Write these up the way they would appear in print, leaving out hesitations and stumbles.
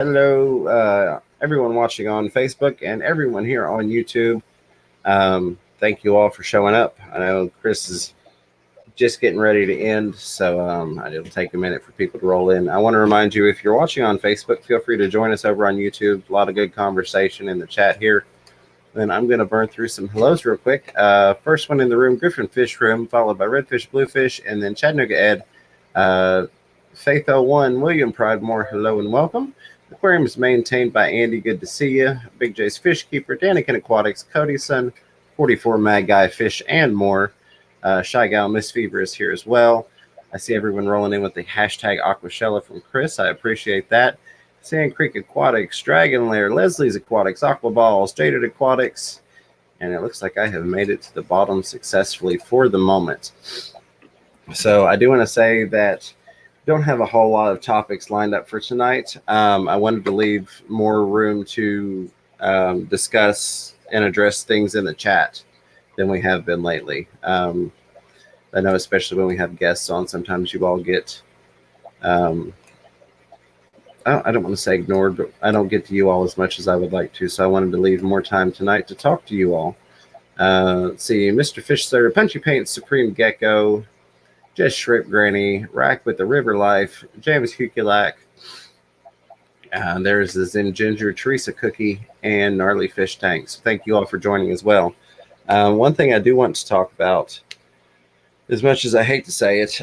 Hello, everyone watching on Facebook and everyone here on YouTube. Thank you all for showing up. I know Chris is just getting ready to end, so it'll take a minute for people to roll in. I want to remind you, if you're watching on Facebook, feel free to join us over on YouTube. A lot of good conversation in the chat here. Then I'm going to burn through some hellos real quick. First one in the room, Griffin Fish Room, followed by Redfish Bluefish, and then Chattanooga Ed. Faith01, William Pridemore, hello and welcome. Aquarium is maintained by Andy, good to see you. Big J's Fish Keeper, Danikin Aquatics, Cody's Son, 44 Mad Guy Fish, and more. Shy Gal Miss Fever is here as well. I see everyone rolling in with the hashtag Aquashella from Chris. I appreciate that. Sand Creek Aquatics, Dragon Lair, Leslie's Aquatics, Aqua Balls, Jaded Aquatics, and it looks like I have made it to the bottom successfully for the moment. So I do want to say that don't have a whole lot of topics lined up for tonight. I wanted to leave more room to discuss and address things in the chat than we have been lately. I know, especially when we have guests on, sometimes you all get, I don't want to say ignored, but I don't get to you all as much as I would like to. So I wanted to leave more time tonight to talk to you all. Let's see, Mr. Fish Sir, Punchy Paint, Supreme Gecko, Just Shrimp Granny, Rack with the River Life, James Hukulak. There's the Zen Ginger, Teresa Cookie, and Gnarly Fish Tank. So thank you all for joining as well. One thing I do want to talk about, as much as I hate to say it,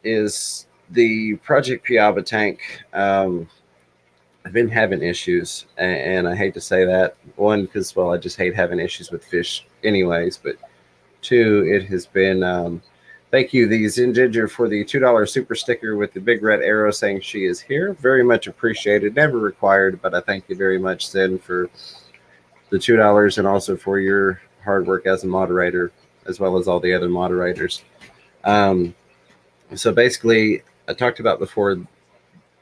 is the Project Piaba tank. I've been having issues, and I hate to say that. One, because, well, I just hate having issues with fish anyways. But two, it has been... thank you, the Zen Ginger, for the $2 super sticker with the big red arrow saying she is here. Very much appreciated. Never required, but I thank you very much, Zen, for the $2 and also for your hard work as a moderator, as well as all the other moderators. So basically, I talked about before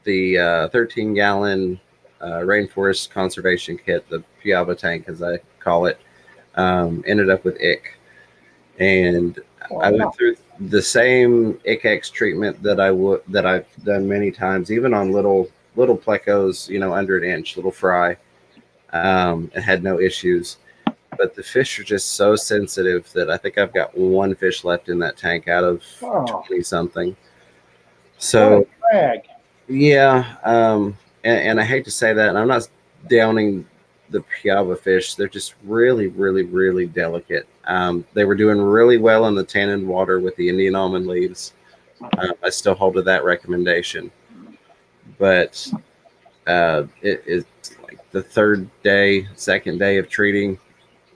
the 13-gallon rainforest conservation kit, the Piaba tank, as I call it, ended up with ick. And I went through the same ICX treatment that I've done many times, even on little plecos, under an inch, little fry, and had no issues. But the fish are just so sensitive that I think I've got one fish left in that tank out of 20 something. So yeah, and I hate to say that, and I'm not downing the Piaba fish. They're just really, really, really delicate. They were doing really well in the tannin water with the Indian almond leaves. I still hold to that recommendation. But it's like the second day of treating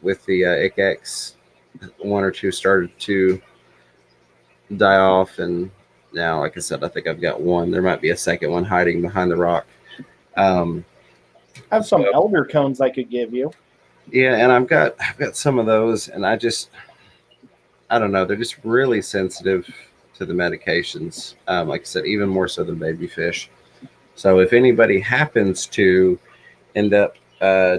with the ICX. One or two started to die off, and now, like I said, I think I've got one. There might be a second one hiding behind the rock. I have some elder cones I could give you. Yeah, and I've got some of those, and I don't know. They're just really sensitive to the medications. Like I said, even more so than baby fish. So if anybody happens to end up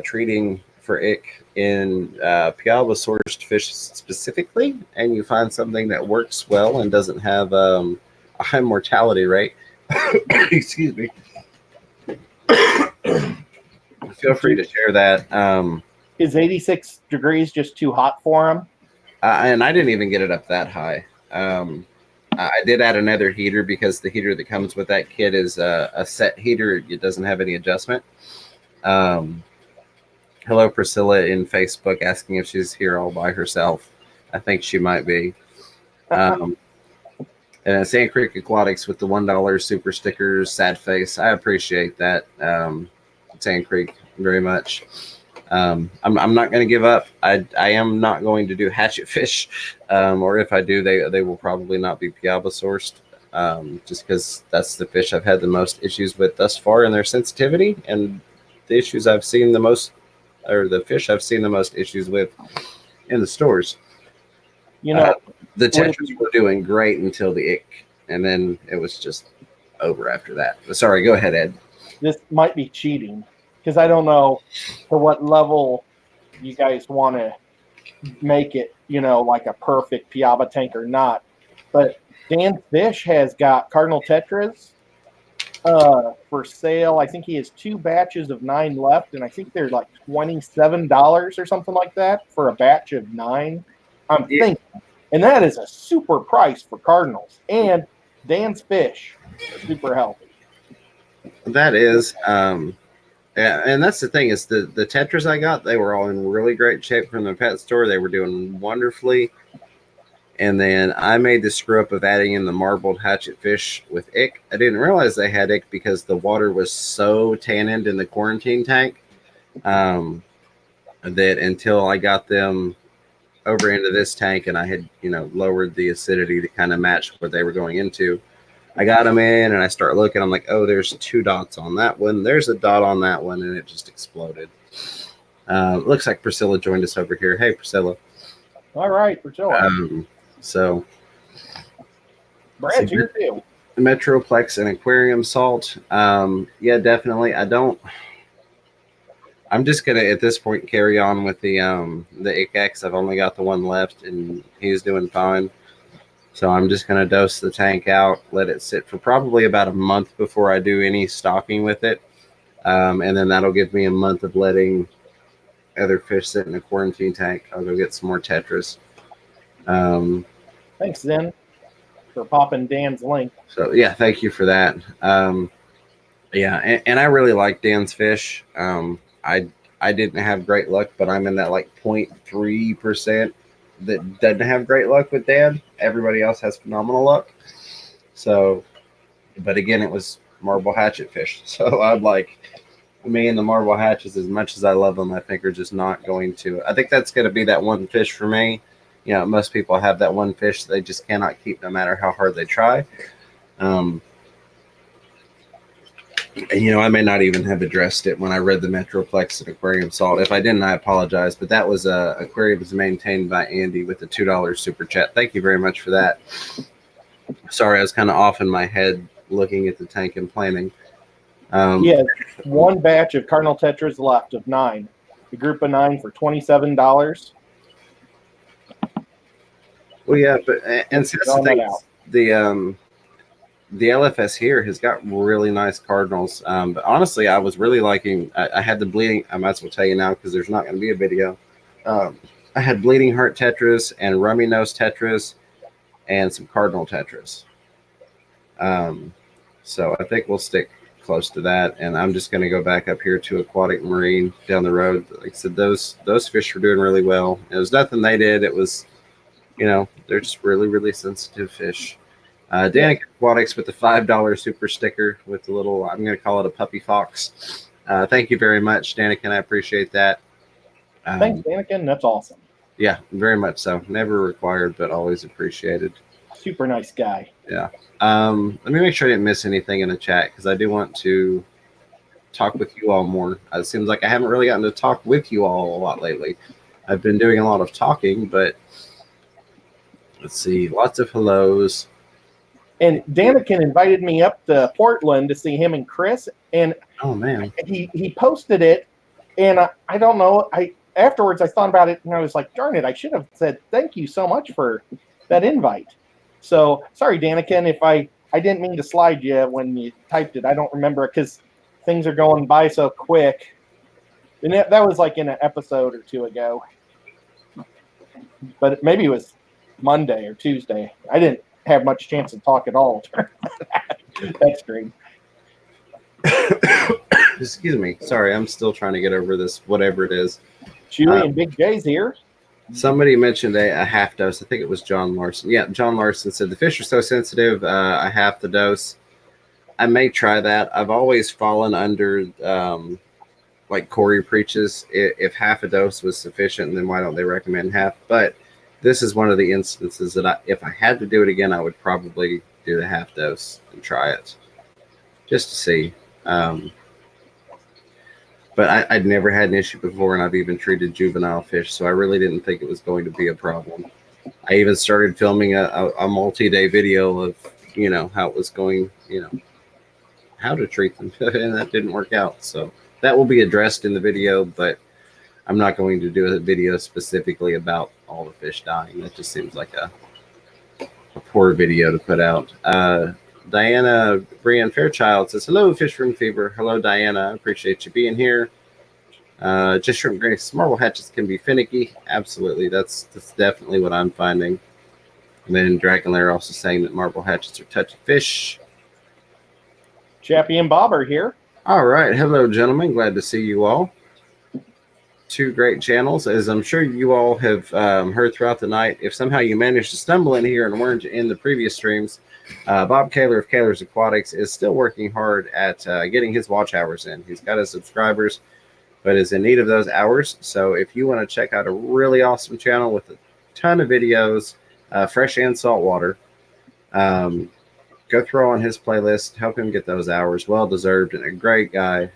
treating for ick in Piaba sourced fish specifically, and you find something that works well and doesn't have a high mortality rate, excuse me, feel free to share that. Is 86 degrees just too hot for him? And I didn't even get it up that high. I did add another heater because the heater that comes with that kit is a set heater. It doesn't have any adjustment. Hello, Priscilla in Facebook asking if she's here all by herself. I think she might be. And Sand Creek Aquatics with the $1 super stickers, sad face. I appreciate that, Sand Creek, very much. I'm not going to give up. I am not going to do hatchet fish, or if I do, they will probably not be Piaba sourced, just because that's the fish I've had the most issues with thus far in their sensitivity, and the issues I've seen the most, or the fish I've seen the most issues with in the stores. The tetras were doing great until the ick, and then it was just over after that. But sorry, go ahead, Ed. This might be cheating, because I don't know to what level you guys want to make it, like a perfect Piaba tank or not. But Dan Fish has got Cardinal Tetras, for sale. I think he has 2 batches of 9 left, and I think they're like $27 or something like that for a batch of 9. I'm Yeah, thinking, and that is a super price for Cardinals. And Dan's fish are super healthy. that is. Yeah, and that's the thing is the tetras I got, they were all in really great shape from the pet store. They were doing wonderfully. And then I made the screw up of adding in the marbled hatchet fish with ick. I didn't realize they had ick because the water was so tanned in the quarantine tank, that until I got them over into this tank and I had, lowered the acidity to kind of match what they were going into. I got them in and I start looking. I'm like, oh, there's 2 dots on that one. There's a dot on that one, and it just exploded. Looks like Priscilla joined us over here. Hey, Priscilla. All right, Priscilla. So Brad's here too. Metroplex and aquarium salt. Yeah, definitely. I'm just gonna at this point carry on with the ICX. I've only got the one left, and he's doing fine. So I'm just gonna dose the tank out, let it sit for probably about a month before I do any stocking with it, and then that'll give me a month of letting other fish sit in a quarantine tank. I'll go get some more tetras. Thanks, Zen, for popping Dan's link. So yeah, thank you for that. Yeah, and I really like Dan's fish. I didn't have great luck, but I'm in that like 0.3% that doesn't have great luck with Dan. Everybody else has phenomenal luck. So, but again, it was marble hatchet fish. So I'm like, me and the marble hatches, as much as I love them, I think are just not going to. I think that's going to be that one fish for me. Most people have that one fish that they just cannot keep no matter how hard they try. And I may not even have addressed it when I read the Metroplex and aquarium salt. If I didn't, I apologize. But that was aquariums maintained by Andy with the $2 super chat. Thank you very much for that. Sorry, I was kind of off in my head looking at the tank and planning. He has 1 batch of Cardinal Tetras left of 9. The group of 9 for $27. Well, yeah, but and since the LFS here has got really nice cardinals. But honestly, I was really liking. I had the bleeding. I might as well tell you now because there's not going to be a video. I had bleeding heart tetras and rummy nose tetras, and some cardinal tetras. So I think we'll stick close to that, and I'm just going to go back up here to Aquatic Marine down the road. Like I said, those fish were doing really well. It was nothing they did. It was, they're just really, really sensitive fish. Danica Aquatics with the $5 super sticker with the little, I'm going to call it a puppy fox. Thank you very much, Danica. I appreciate that. Thanks, Danica. That's awesome. Yeah, very much so. Never required, but always appreciated. Super nice guy. Yeah. Let me make sure I didn't miss anything in the chat because I do want to talk with you all more. It seems like I haven't really gotten to talk with you all a lot lately. I've been doing a lot of talking, but let's see. Lots of hellos. And Danikin invited me up to Portland to see him and Chris. And oh man, he posted it, and I don't know. Afterwards I thought about it, and I was like, darn it, I should have said thank you so much for that invite. So sorry, Danikin, if I didn't mean to slide you when you typed it. I don't remember because things are going by so quick. And that was like in an episode or 2 ago. But maybe it was Monday or Tuesday. I didn't have much chance to talk at all. That's great. Excuse me. Sorry, I'm still trying to get over this, whatever it is. Chewy and Big J's here. Somebody mentioned a half dose. I think it was John Larson. Yeah, John Larson said the fish are so sensitive, a half the dose. I may try that. I've always fallen under like Corey preaches. If half a dose was sufficient, then why don't they recommend half? But this is one of the instances that if I had to do it again, I would probably do the half dose and try it just to see. But I'd never had an issue before, and I've even treated juvenile fish, so I really didn't think it was going to be a problem. I even started filming a multi-day video of, how it was going, how to treat them, and that didn't work out. So that will be addressed in the video, but I'm not going to do a video specifically about all the fish dying. That just seems like a poor video to put out. Diana Brian Fairchild says, hello, Fish Room Fever. Hello, Diana. I appreciate you being here. Just Shrimp Grace. Marble hatchets can be finicky. Absolutely. That's definitely what I'm finding. And then Dragon Lair also saying that marble hatchets are touchy fish. Chappie and Bob are here. All right. Hello, gentlemen. Glad to see you all. Two great channels, as I'm sure you all have heard throughout the night. If somehow you managed to stumble in here and weren't in the previous streams, Bob Kaler of Kaler's Aquatics is still working hard at getting his watch hours in. He's got his subscribers, but is in need of those hours. So if you want to check out a really awesome channel with a ton of videos, fresh and saltwater, go throw on his playlist, help him get those hours. Well deserved, and a great guy.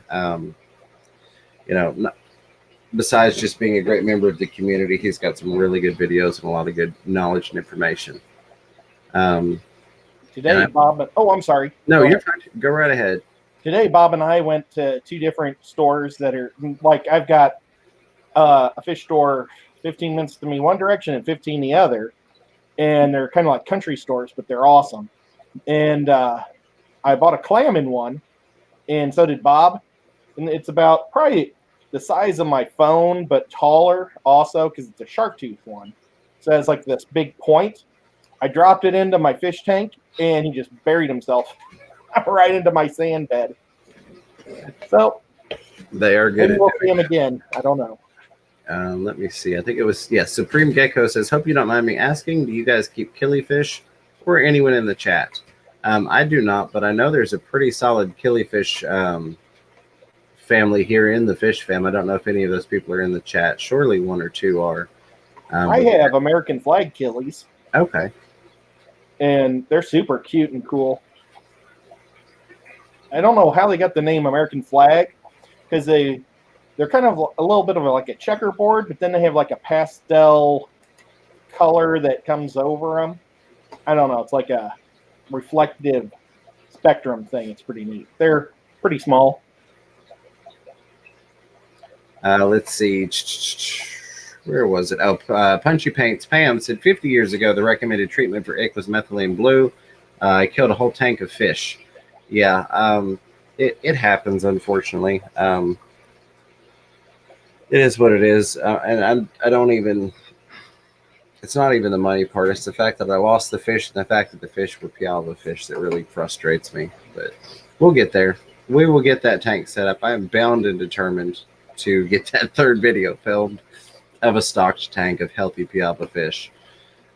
Besides just being a great member of the community, he's got some really good videos and a lot of good knowledge and information. Today, Bob. Oh, I'm sorry. No, you're fine. Go right ahead. Today, Bob and I went to two different stores that are like, I've got a fish store 15 minutes to me one direction and 15 the other, and they're kind of like country stores, but they're awesome. And I bought a clam in one, and so did Bob. And it's about probably the size of my phone, but taller also because it's a shark tooth one. So it has like this big point. I dropped it into my fish tank, and he just buried himself right into my sand bed. So they are good. Maybe we'll see him again. I don't know. Let me see. I think it was, Supreme Gecko says, hope you don't mind me asking, do you guys keep killifish or anyone in the chat? I do not, but I know there's a pretty solid killifish family here in the fish fam. I don't know if any of those people are in the chat. Surely one or two are. I have American flag killies. Okay. And they're super cute and cool. I don't know how they got the name American flag, because they're kind of a little bit of like a checkerboard, but then they have like a pastel color that comes over them. I don't know. It's like a reflective spectrum thing. It's pretty neat. They're pretty small. Let's see. Where was it? Oh, Punchy Paints Pam said 50 years ago, the recommended treatment for ick was methylene blue. I killed a whole tank of fish. Yeah, it happens, unfortunately. It is what it is. And I don't even, it's not even the money part. It's the fact that I lost the fish and the fact that the fish were Pialva fish that really frustrates me. But we'll get there. We will get that tank set up. I am bound and determined to get that third video filmed of a stocked tank of healthy Pialva fish.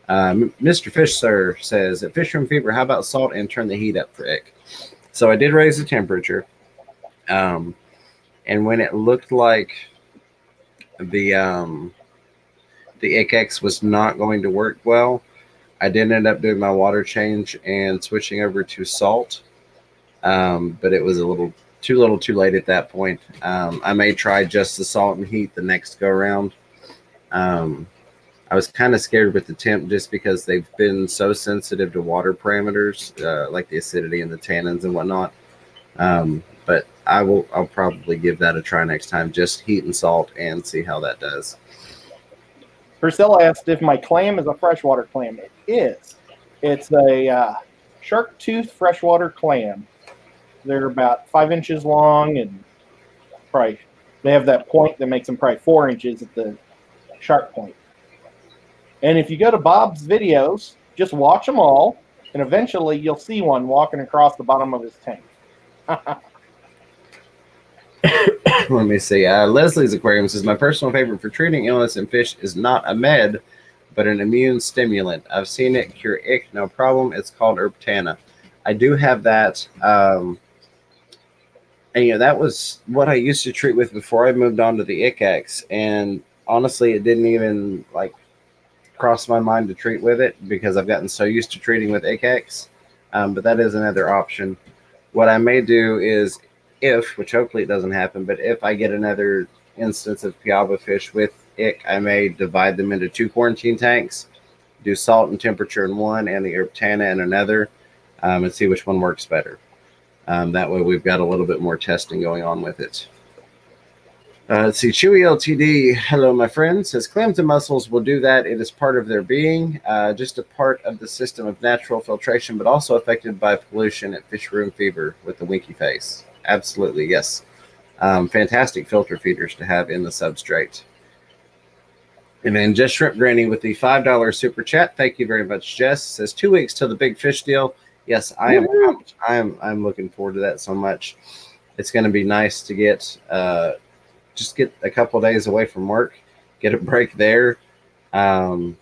Mr. Fish Sir says, at Fish Room Fever, how about salt and turn the heat up for ick? So I did raise the temperature. And when it looked like the IckX was not going to work well, I did end up doing my water change and switching over to salt. But it was a little too late at that point. I may try just the salt and heat the next go around. I was kind of scared with the temp just because they've been so sensitive to water parameters, like the acidity and the tannins and whatnot. But I'll probably give that a try next time, just heat and salt, and see how that does. Priscilla asked if my clam is a freshwater clam. It is. It's a shark tooth freshwater clam. They're about 5 inches long, and probably they have that point that makes them probably 4 inches at the shark point. And if you go to Bob's videos, just watch them all, and eventually you'll see one walking across the bottom of his tank. Let me see. Leslie's Aquarium says, my personal favorite for treating illness in fish is not a med, but an immune stimulant. I've seen it cure ick, no problem. It's called Herbtana. I do have that. And that was what I used to treat with before I moved on to the IckX. And honestly, it didn't even cross my mind to treat with it because I've gotten so used to treating with IckX. But that is another option. What I may do is, which hopefully it doesn't happen, but if I get another instance of Pialva fish with ick, I may divide them into 2 quarantine tanks, do salt and temperature in one and the Herbtana in another, and see which one works better. That way we've got a little bit more testing going on with it. Let's see. Chewy LTD. Hello, my friend. Says clams and mussels will do that. It is part of their being, just a part of the system of natural filtration, but also affected by pollution at fish room fever with the winky face. Absolutely, yes. Fantastic filter feeders to have in the substrate. And then Just Shrimp Granny with the $5 super chat. Thank you very much, Jess. Says 2 weeks till the big fish deal. Yes, I am. I'm looking forward to that so much. It's going to be nice to get just get a couple of days away from work, get a break there. Sorry,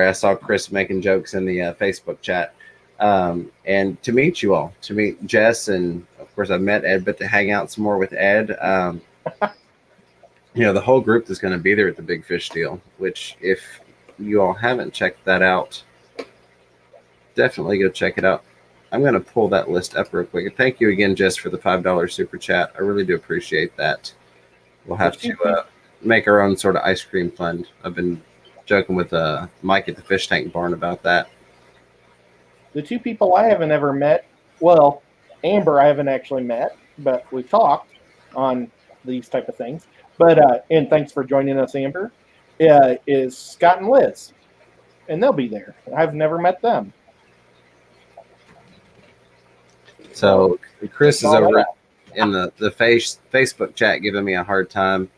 I saw Chris making jokes in the Facebook chat. And to meet you all, to meet Jess, and of course I've met Ed, but to hang out some more with Ed. The whole group is going to be there at the Big Fish deal, which if you all haven't checked that out, definitely go check it out. I'm going to pull that list up real quick. Thank you again, Jess, for the $5 super chat. I really do appreciate that. We'll have to make our own sort of ice cream fund. I've been joking with Mike at the Fish Tank Barn about that. The two people I haven't ever met, well, Amber I haven't actually met, but we've talked on these type of things. But and thanks for joining us, Amber. Is Scott and Liz, and they'll be there. I've never met them. So Chris is over in the Facebook chat giving me a hard time,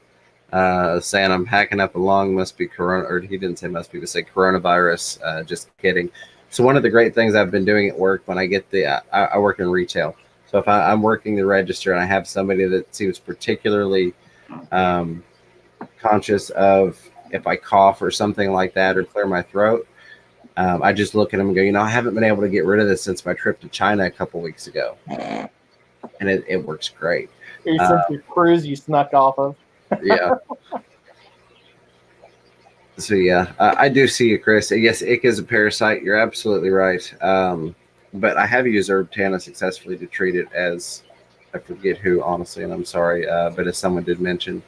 saying I'm hacking up a lung. Must be corona, or he didn't say must be, but say coronavirus. Just kidding. So one of the great things I've been doing at work when I get I work in retail. So if I'm working the register and I have somebody that seems particularly conscious of if I cough or something like that or clear my throat, I just look at them and go, I haven't been able to get rid of this since my trip to China a couple weeks ago. And it works great. Since your cruise you snuck off of. Yeah. So, yeah, I do see you, Chris. Yes, ick is a parasite. You're absolutely right. But I have used herb tannin successfully to treat it as, I forget who, honestly, and I'm sorry, but as someone did mention.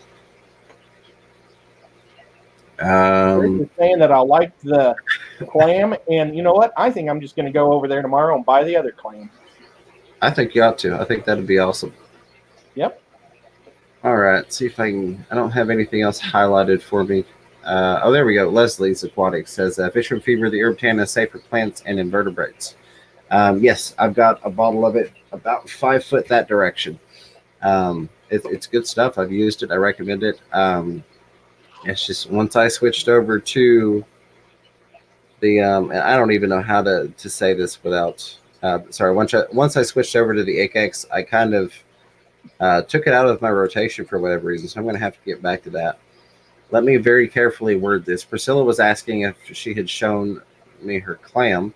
Chris is saying that I liked the clam, and you know what? I think I'm just going to go over there tomorrow and buy the other clam. I think you ought to. I think that'd be awesome. Yep. All right. See if I don't have anything else highlighted for me. There we go. Leslie's Aquatics says, Fish from Fever, the herb tannin is safe for plants and invertebrates. Yes, I've got a bottle of it about 5 foot that direction. It's good stuff. I've used it. I recommend it. It's just once I switched over to the, and I don't even know how to say this without, once I switched over to the ICX, I kind of took it out of my rotation for whatever reason. So I'm going to have to get back to that. Let me very carefully word this. Priscilla was asking if she had shown me her clam.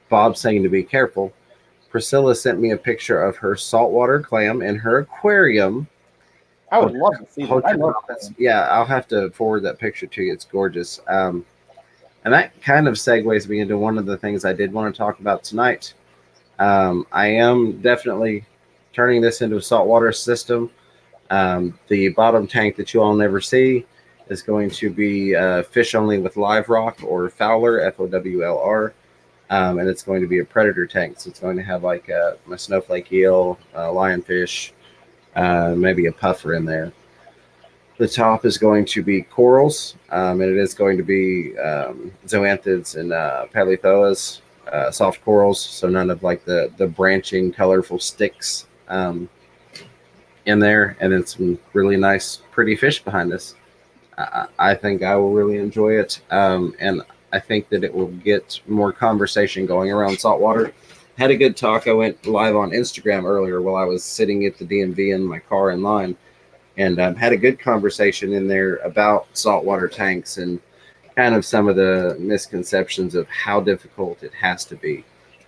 Bob saying to be careful. Priscilla sent me a picture of her saltwater clam in her aquarium. I would love to see that. I love clam. Yeah, I'll have to forward that picture to you. It's gorgeous. And that kind of segues me into one of the things I did want to talk about tonight. I am definitely turning this into a saltwater system. The bottom tank that you all never see is going to be fish only with live rock or Fowler, FOWLR. And it's going to be a predator tank. So it's going to have like my snowflake eel, lionfish, maybe a puffer in there. The top is going to be corals, and it is going to be zoanthids and paleozoas, soft corals. So none of like the branching, colorful sticks in there. And then some really nice, pretty fish behind us. I think I will really enjoy it. And I think that it will get more conversation going around saltwater. Had a good talk. I went live on Instagram earlier while I was sitting at the DMV in my car in line, and had a good conversation in there about saltwater tanks and kind of some of the misconceptions of how difficult it has to be.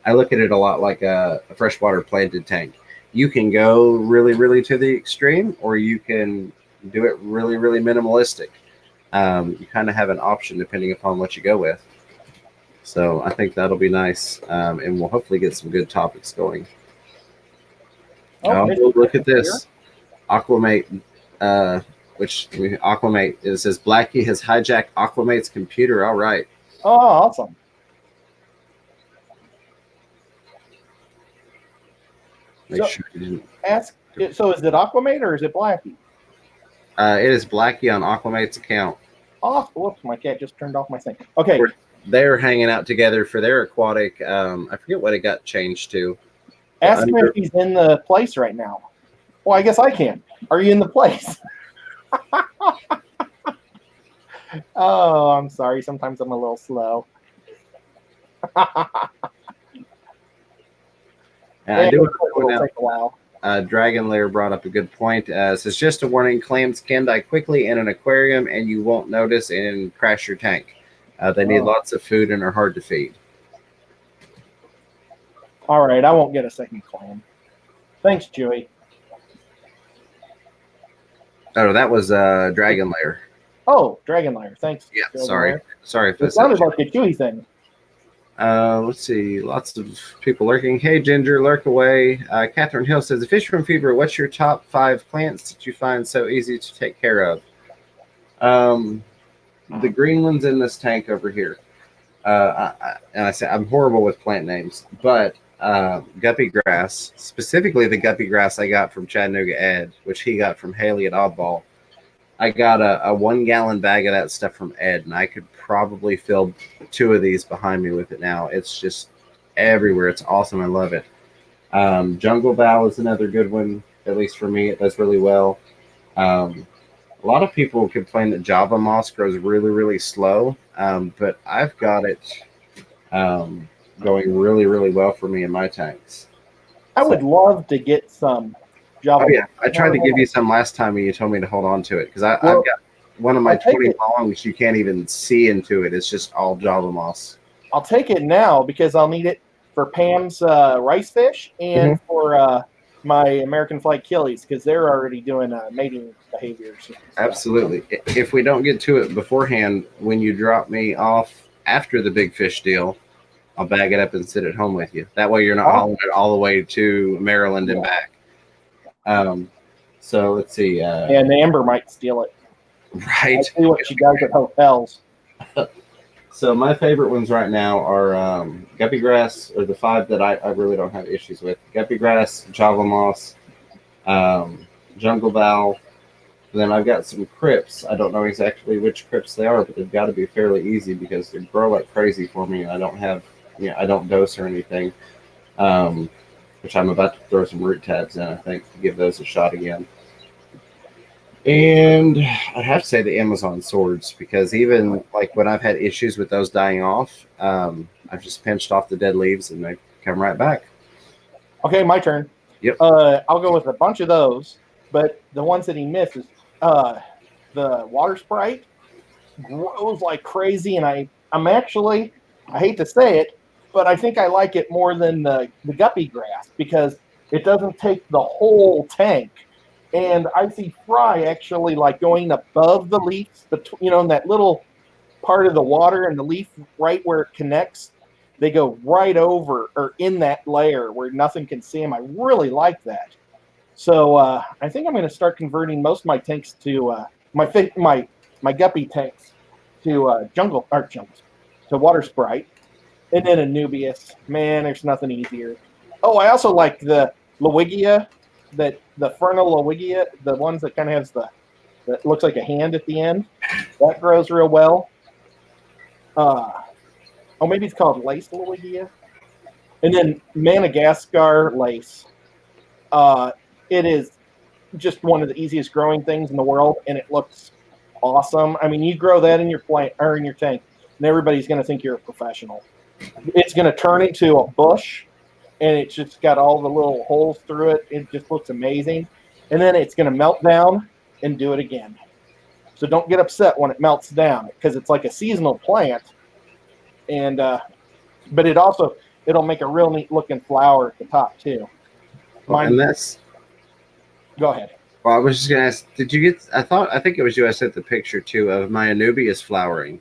I look at it a lot like a freshwater planted tank. You can go really, really to the extreme, or you can do it really, really minimalistic. You kind of have an option depending upon what you go with. So I think that'll be nice, and we'll hopefully get some good topics going. Look at this. Aquamate, which Aquamate is, says Blackie has hijacked Aquamate's computer. All right. Oh, awesome. Make sure you didn't ask. So is it Aquamate or is it Blackie? It is Blackie on Aquamate's account. Oh, whoops, my cat just turned off my thing. Okay. They're hanging out together for their aquatic. I forget what it got changed to. Ask him if he's in the place right now. Well, I guess I can. Are you in the place? Oh, I'm sorry. Sometimes I'm a little slow. I do it'll take a while. Dragon Lair brought up a good point. Says just a warning: clams can die quickly in an aquarium, and you won't notice and crash your tank. They need lots of food and are hard to feed. All right, I won't get a second clam. Thanks, Chewy. Oh, that was Dragon Lair. Oh, Dragon Lair. Thanks. Yeah, sorry. If it sounded like a Chewy thing. Let's see. Lots of people lurking. Hey, Ginger, lurk away. Catherine Hill says, Fish from Fever, what's your top 5 plants that you find so easy to take care of? The green ones in this tank over here. And I say I'm horrible with plant names, but guppy grass, specifically the guppy grass I got from Chattanooga Ed, which he got from Haley at Oddball. I got a 1 gallon bag of that stuff from Ed, and I could probably fill 2 of these behind me with it now. It's just everywhere. It's awesome. I love it. Jungle Bow is another good one, at least for me. It does really well. A lot of people complain that Java moss grows really, really slow, but I've got it going really, really well for me in my tanks. I would love to get some Java. Oh, yeah. I tried to give you some last time, and you told me to hold on to it because I've got one of my 20 longs. You can't even see into it. It's just all Java moss. I'll take it now because I'll need it for Pam's rice fish and for my American flag killies because they're already doing mating behaviors. Absolutely. If we don't get to it beforehand, when you drop me off after the big fish deal, I'll bag it up and sit at home with you. That way you're not hauling it all the way to Maryland and back. So let's see. And Amber might steal it. Right. I see what she does at hotels. So my favorite ones right now are guppy grass, or the 5 that I really don't have issues with. Guppy grass, Java moss, jungle bow. And then I've got some crypts. I don't know exactly which crypts they are, but they've got to be fairly easy because they grow like crazy for me. And I don't have, I don't dose or anything, which I'm about to throw some root tabs in, I think, to give those a shot again. And I have to say the Amazon swords, because even like when I've had issues with those dying off, I've just pinched off the dead leaves and they come right back. Okay, my turn. Yep. I'll go with a bunch of those, but the ones that he missed is the water sprite grows like crazy, and I'm actually, I hate to say it, but I think I like it more than the guppy grass because it doesn't take the whole tank. And I see fry actually like going above the leaves, in that little part of the water and the leaf right where it connects. They go right over or in that layer where nothing can see them. I really like that. So I think I'm going to start converting most of my tanks to my guppy tanks to to water sprite, and then Anubius. Man, there's nothing easier. Oh, I also like the Lowigia. That the Fernal Lowigia, the ones that kind of has that looks like a hand at the end, that grows real well. Maybe it's called Lace Lowigia, and then Madagascar Lace. It is just one of the easiest growing things in the world, and it looks awesome. I mean, you grow that in your plant or in your tank, and everybody's going to think you're a professional. It's going to turn into a bush. And it's just got all the little holes through it. It just looks amazing. And then it's going to melt down and do it again. So don't get upset when it melts down because it's like a seasonal plant. And but it'll make a real neat looking flower at the top too. Go ahead. Well, I was just going to ask, did you get? I think it was you. I sent the picture too of my Anubias flowering.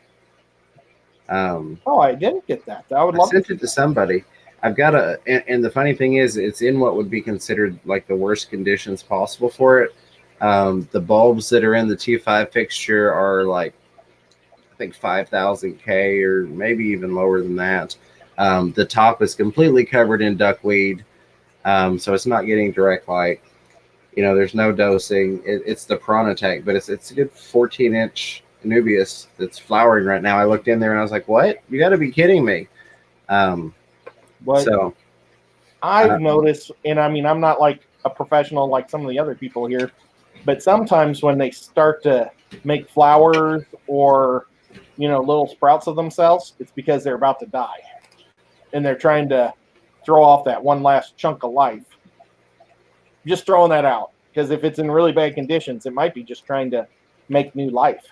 I didn't get that. I sent it to somebody. I've got and the funny thing is, it's in what would be considered like the worst conditions possible for it. The bulbs that are in the T5 fixture are like, I think 5,000 K or maybe even lower than that. The top is completely covered in duckweed, so it's not getting direct light. There's no dosing. It's the Piranha tank, but it's a good 14-inch Anubias that's flowering right now. I looked in there and I was like, "What? You got to be kidding me!" Um, But so I've noticed, and I mean, I'm not like a professional like some of the other people here, but sometimes when they start to make flowers or little sprouts of themselves, it's because they're about to die, and they're trying to throw off that one last chunk of life. Just throwing that out, because if it's in really bad conditions, it might be just trying to make new life.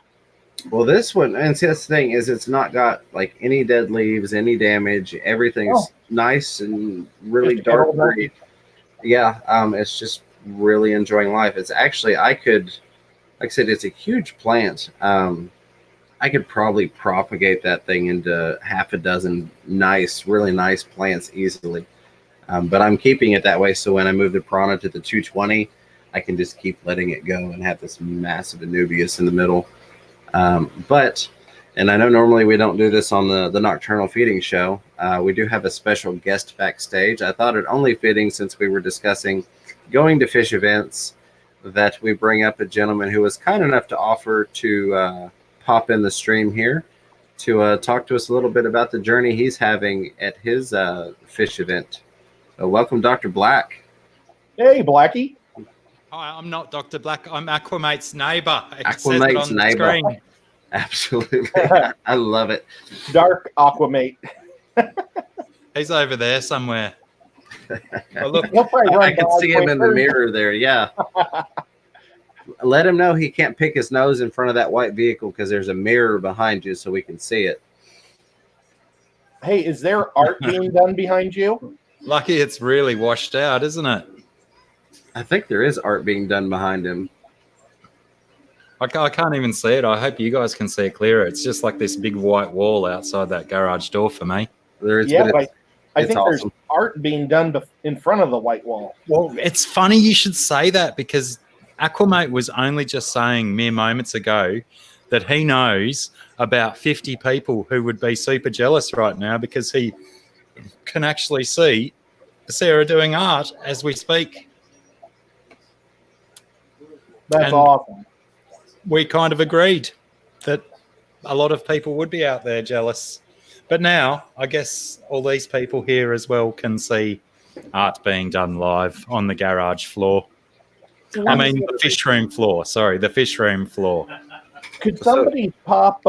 well, this one, and see, that's the thing is, it's not got like any dead leaves, any damage. Oh, Everything's nice and really just dark kettle green. Yeah, it's just really enjoying life. It's actually, I could, like I said, it's a huge plant. I could probably propagate that thing into half a dozen really nice plants easily. But I'm keeping it that way so when I move the Piranha to the 220, I can just keep letting it go and have this massive Anubias in the middle. But, and I know normally we don't do this on the Nocturnal Feeding Show. We do have a special guest backstage. I thought it only fitting, since we were discussing going to fish events, that we bring up a gentleman who was kind enough to offer to pop in the stream here to talk to us a little bit about the journey he's having at his fish event. Welcome, Dr. Black. Hey, Blackie. Hi, I'm not Dr. Black. I'm Aquamate's neighbour. It says it Aquamate's on the neighbor. screen. Absolutely. I love it. Dark Aquamate. He's over there somewhere. Oh, look, I can see him in the mirror there. Yeah. Let him know he can't pick his nose in front of that white vehicle because there's a mirror behind you so we can see it. Hey, is there art being done behind you? lucky it's really washed out, isn't it? I think there is art being done behind him. I can't even see it. I hope you guys can see it clearer. It's just like this big white wall outside that garage door for me. But I think awesome. There's art being done in front of the white wall. Well, it's funny you should say that, because Aquamate was only just saying mere moments ago that he knows about 50 people who would be super jealous right now because he can actually see Sarah doing art as we speak. That's awesome. We kind of agreed that a lot of people would be out there jealous. But now, I guess all these people here as well can see art being done live on the garage floor. I mean, the fish room floor. Sorry, the fish room floor. Could somebody pop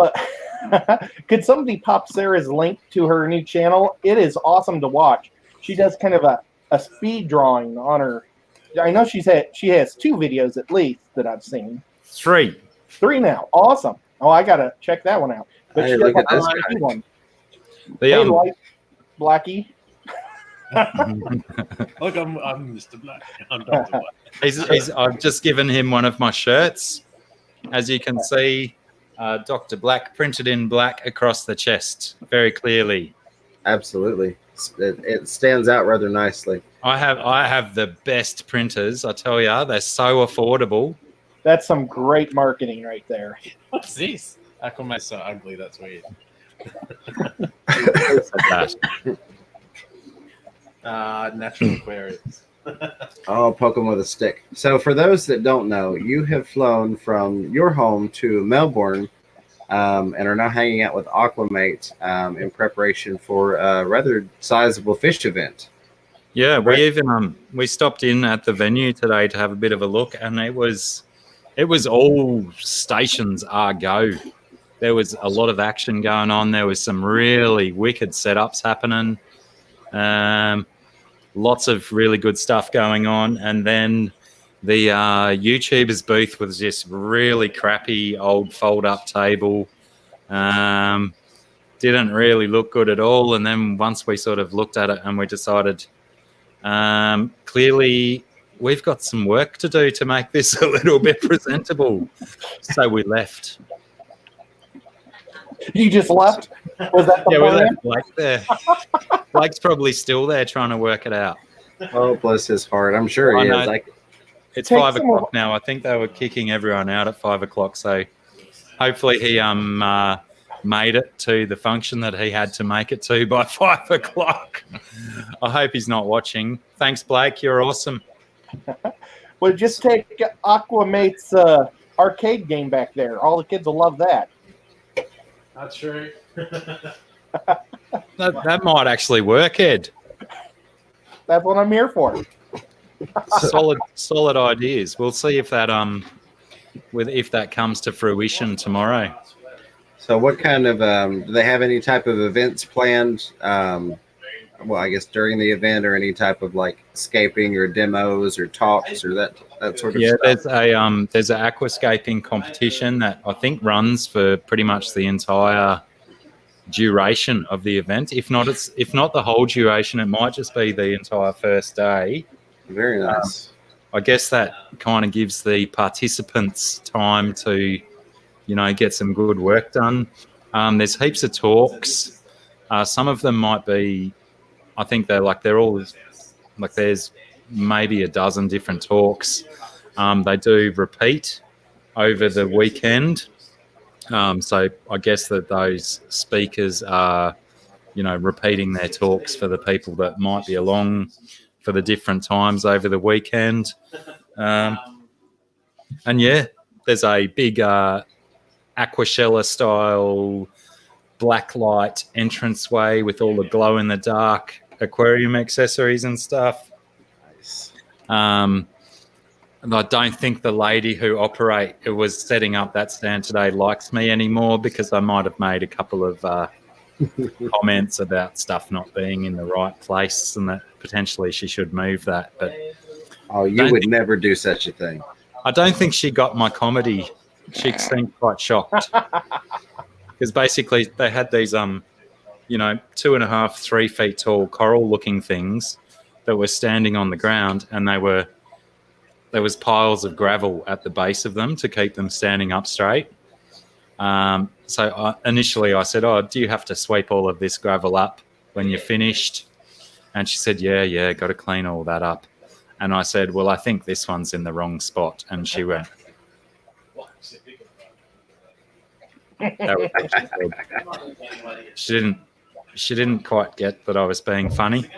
Sarah's link to her new channel? It is awesome to watch. She does kind of a speed drawing on her. I know she has 2 videos at least that I've seen. 3 now. Awesome. Oh, I gotta check that one out. But hey, she look does at this a one. Hey, Blackie. Look, I'm Mr. Black. I'm Dr. Black. I've just given him one of my shirts. As you can see, Dr. Black printed in black across the chest very clearly. Absolutely. It stands out rather nicely. I have the best printers, I tell you. They're so affordable. That's some great marketing right there. What's this? Aquamate's so ugly, that's weird. Natural aquariums. Oh, poke him with a stick. So for those that don't know, you have flown from your home to Melbourne and are now hanging out with Aquamate in preparation for a rather sizable fish event. Yeah, we stopped in at the venue today to have a bit of a look, and it was all stations are go. There was a lot of action going on. There was some really wicked setups happening. Lots of really good stuff going on. And then the YouTubers booth was just really crappy old fold-up table. Didn't really look good at all. And then once we sort of looked at it and we decided clearly we've got some work to do to make this a little bit presentable. So we left. You just left? Was that the we plan? left Blake there. Blake's probably still there trying to work it out. Oh, bless his heart. I'm sure he is. It's 5 o'clock now. I think they were kicking everyone out at 5 o'clock. So hopefully he made it to the function that he had to make it to by 5 o'clock. I hope he's not watching. Thanks, Blake. You're awesome. Well, just take Aquamate's arcade game back there. All the kids will love that. That's true. That might actually work, Ed. That's what I'm here for. Solid ideas. We'll see if that if that comes to fruition tomorrow. So what kind of do they have any type of events planned? Well, I guess during the event, or any type of like escaping or demos or talks or that sort of Yeah, stuff. there's an aquascaping competition that I think runs for pretty much the entire duration of the event. If not the whole duration, it might just be the entire first day. Very nice. I guess that kind of gives the participants time to, get some good work done. There's heaps of talks. Some of them might be, I think they're all like there's maybe a dozen different talks. They do repeat over the weekend. So I guess that those speakers are, repeating their talks for the people that might be along for the different times over the weekend. And yeah, there's a big Aquashella style blacklight entranceway with all the glow in the dark aquarium accessories and stuff. Nice. And I don't think the lady who was setting up that stand today likes me anymore, because I might have made a couple of comments about stuff not being in the right place and that potentially she should move that. But you would never do such a thing. I don't think she got my comedy. She seemed quite shocked. Because basically they had these 2.5, 3 feet tall coral looking things that were standing on the ground, and there was piles of gravel at the base of them to keep them standing up straight. So initially I said, do you have to sweep all of this gravel up when you're finished? And she said, yeah, got to clean all that up. And I said, well, I think this one's in the wrong spot. And she went, that was she didn't quite get that I was being funny.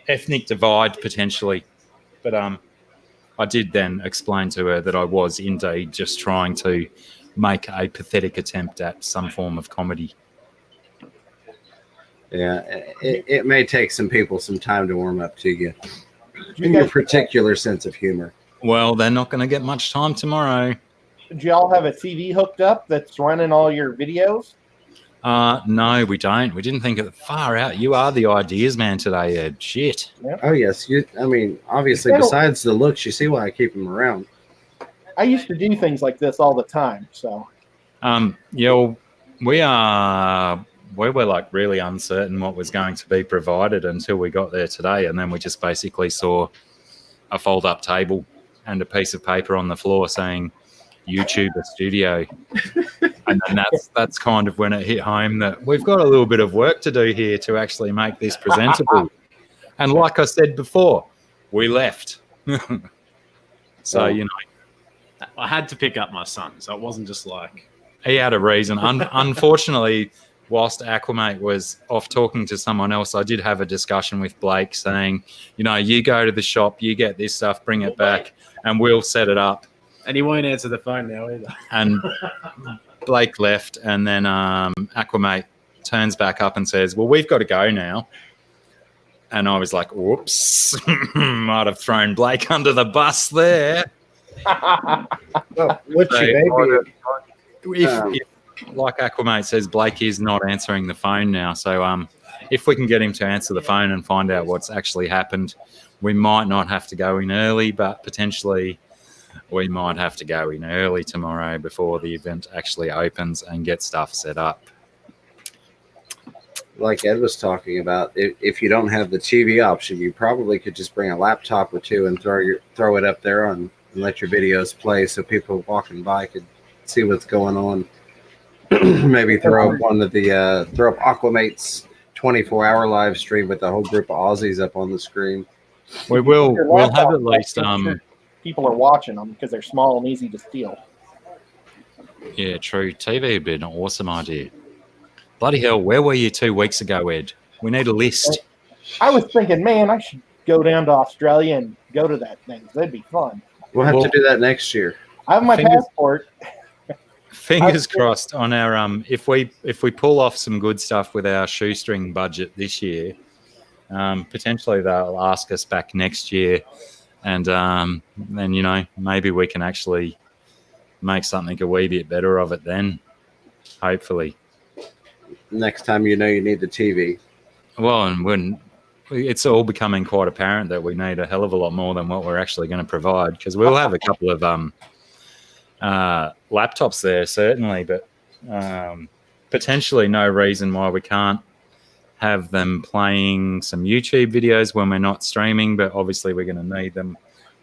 Ethnic divide potentially. But I did then explain to her that I was indeed just trying to make a pathetic attempt at some form of comedy. Yeah, it may take some people some time to warm up to you in your particular sense of humor. Well, they're not going to get much time tomorrow. Do y'all have a TV hooked up that's running all your videos? No, we don't. We didn't think of it. Far out. You are the ideas man today, Ed. Shit. Yep. Oh, yes. Obviously, besides the looks, you see why I keep them around. I used to do things like this all the time, so. We were like really uncertain what was going to be provided until we got there today, and then we just basically saw a fold-up table and a piece of paper on the floor saying YouTuber Studio. And then that's kind of when it hit home that we've got a little bit of work to do here to actually make this presentable. And like I said before, we left. So, I had to pick up my son, so it wasn't just like... He had a reason. Unfortunately, whilst Aquamate was off talking to someone else, I did have a discussion with Blake saying, you go to the shop, you get this stuff, bring it back, and we'll set it up. And he won't answer the phone now either. And Blake left, and then Aquamate turns back up and says, well, we've got to go now. And I was like, whoops, might have thrown Blake under the bus there. Which if, like Aquamate says, Blake is not answering the phone now. So if we can get him to answer the phone and find out what's actually happened, we might not have to go in early, but potentially we might have to go in early tomorrow before the event actually opens and get stuff set up. Like Ed was talking about, if you don't have the TV option, you probably could just bring a laptop or two and throw it up there and let your videos play so people walking by could see what's going on. Maybe throw up Aquamate's 24-hour live stream with the whole group of Aussies up on the screen. We'll have at least people are watching them because they're small and easy to steal. Yeah, true. TV would be an awesome idea. Bloody hell, where were you 2 weeks ago, Ed? We need a list. I was thinking, man, I should go down to Australia and go to that thing. That'd be fun. We'll have to do that next year. I have my passport. Fingers crossed on our if we pull off some good stuff with our shoestring budget this year, potentially they'll ask us back next year, and then maybe we can actually make something a wee bit better of it then, hopefully. Next time you need the TV. Well, and when it's all becoming quite apparent that we need a hell of a lot more than what we're actually going to provide, because we'll have a couple of laptops there certainly, but potentially no reason why we can't have them playing some YouTube videos when we're not streaming, but obviously we're going to need them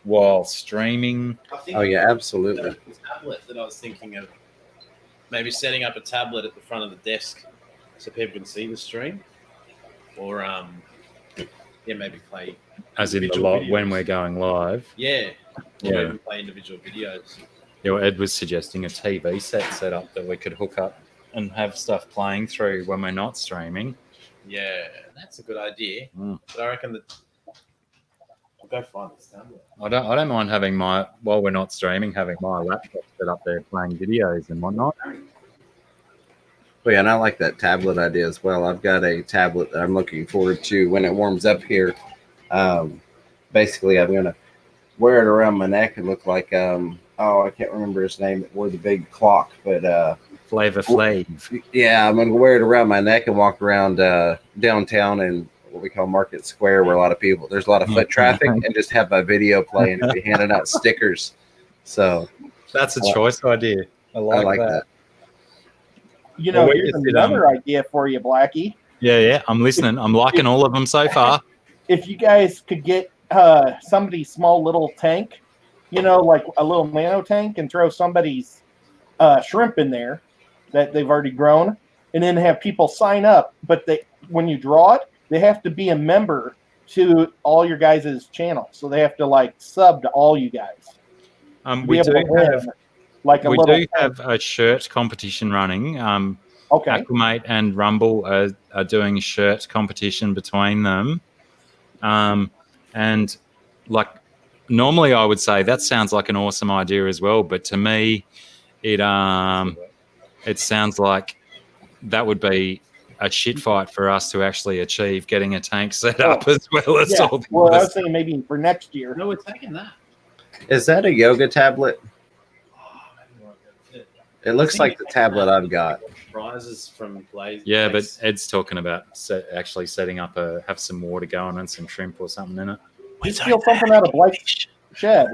while streaming. Oh yeah, absolutely. The tablet that I was thinking of, maybe setting up a tablet at the front of the desk so people can see the stream, or maybe play as in the lot when we're going live. Yeah, or even play individual videos. Yeah, well, Ed was suggesting a TV set up that we could hook up and have stuff playing through when we're not streaming. Yeah, that's a good idea. But I reckon that I'll go find this tablet. I don't mind having while we're not streaming, having my laptop set up there playing videos and whatnot. Well, yeah, and I like that tablet idea as well. I've got a tablet that I'm looking forward to when it warms up here. Basically, I'm going to wear it around my neck and look like, I can't remember his name that wore the big clock, but Flavor Flav. Yeah, I'm going to wear it around my neck and walk around downtown in what we call Market Square, where there's a lot of foot traffic, and just have my video playing and be handing out stickers. So that's a choice idea. I like that. Here's another idea for you, Blackie. Yeah, I'm listening. I'm liking all of them so far. If you guys could get somebody's small little tank, like a little nano tank, and throw somebody's shrimp in there that they've already grown, and then have people sign up. But when you draw it, they have to be a member to all your guys' channels. So they have to sub to all you guys. We do have a shirt competition running. Okay. Acclimate and Rumble are doing a shirt competition between them. And normally I would say that sounds like an awesome idea as well, but to me it sounds like that would be a shit fight for us to actually achieve getting a tank set up as well as all the Well, I was thinking maybe for next year. No, we're taking that. Is that a yoga tablet? It looks like the tablet I've got. Prizes from Blaze. Yeah, but Ed's talking about actually setting up have some water going and some shrimp or something in it. Steal something out of Blake's shed.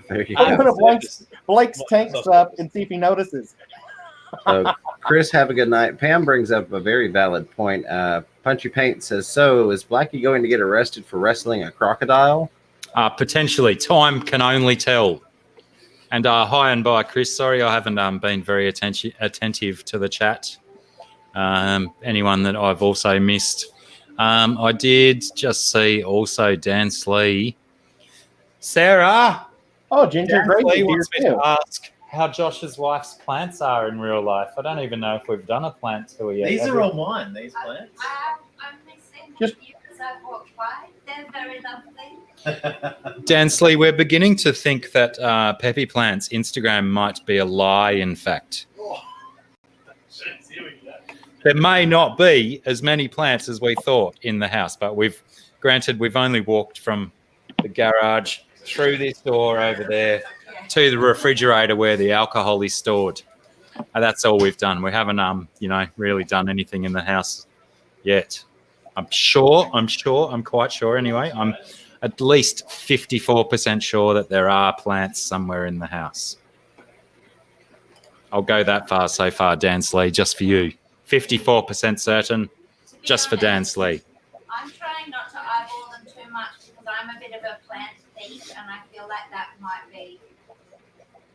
There you I'm go. going to Blake's tanks up and see if he notices. Chris, have a good night. Pam brings up a very valid point. Punchy Paint says, so is Blackie going to get arrested for wrestling a crocodile? Potentially. Time can only tell. And hi and bye, Chris. Sorry I haven't been very attentive to the chat. Anyone that I've also missed. I did just see also Dan Slee. Sarah! Oh, Ginger Dan Grady Slee here wants me too. to ask how Josh's wife's plants are in real life. I don't even know if we've done a plant tour yet. These are all mine, these plants. I'm missing just you because I've walked by. They're very lovely. Dansley, we're beginning to think that Peppy Plant's Instagram might be a lie, in fact. There may not be as many plants as we thought in the house, but we've only walked from the garage through this door over there to the refrigerator where the alcohol is stored. And that's all we've done. We haven't, really done anything in the house yet. I'm quite sure anyway. I'm at least 54% sure that there are plants somewhere in the house. I'll go that far so far, Dan Slee, just for you. 54% certain, just for Dan Slee. I'm trying not to eyeball them too much because I'm a bit of a plant thief and I feel like that might be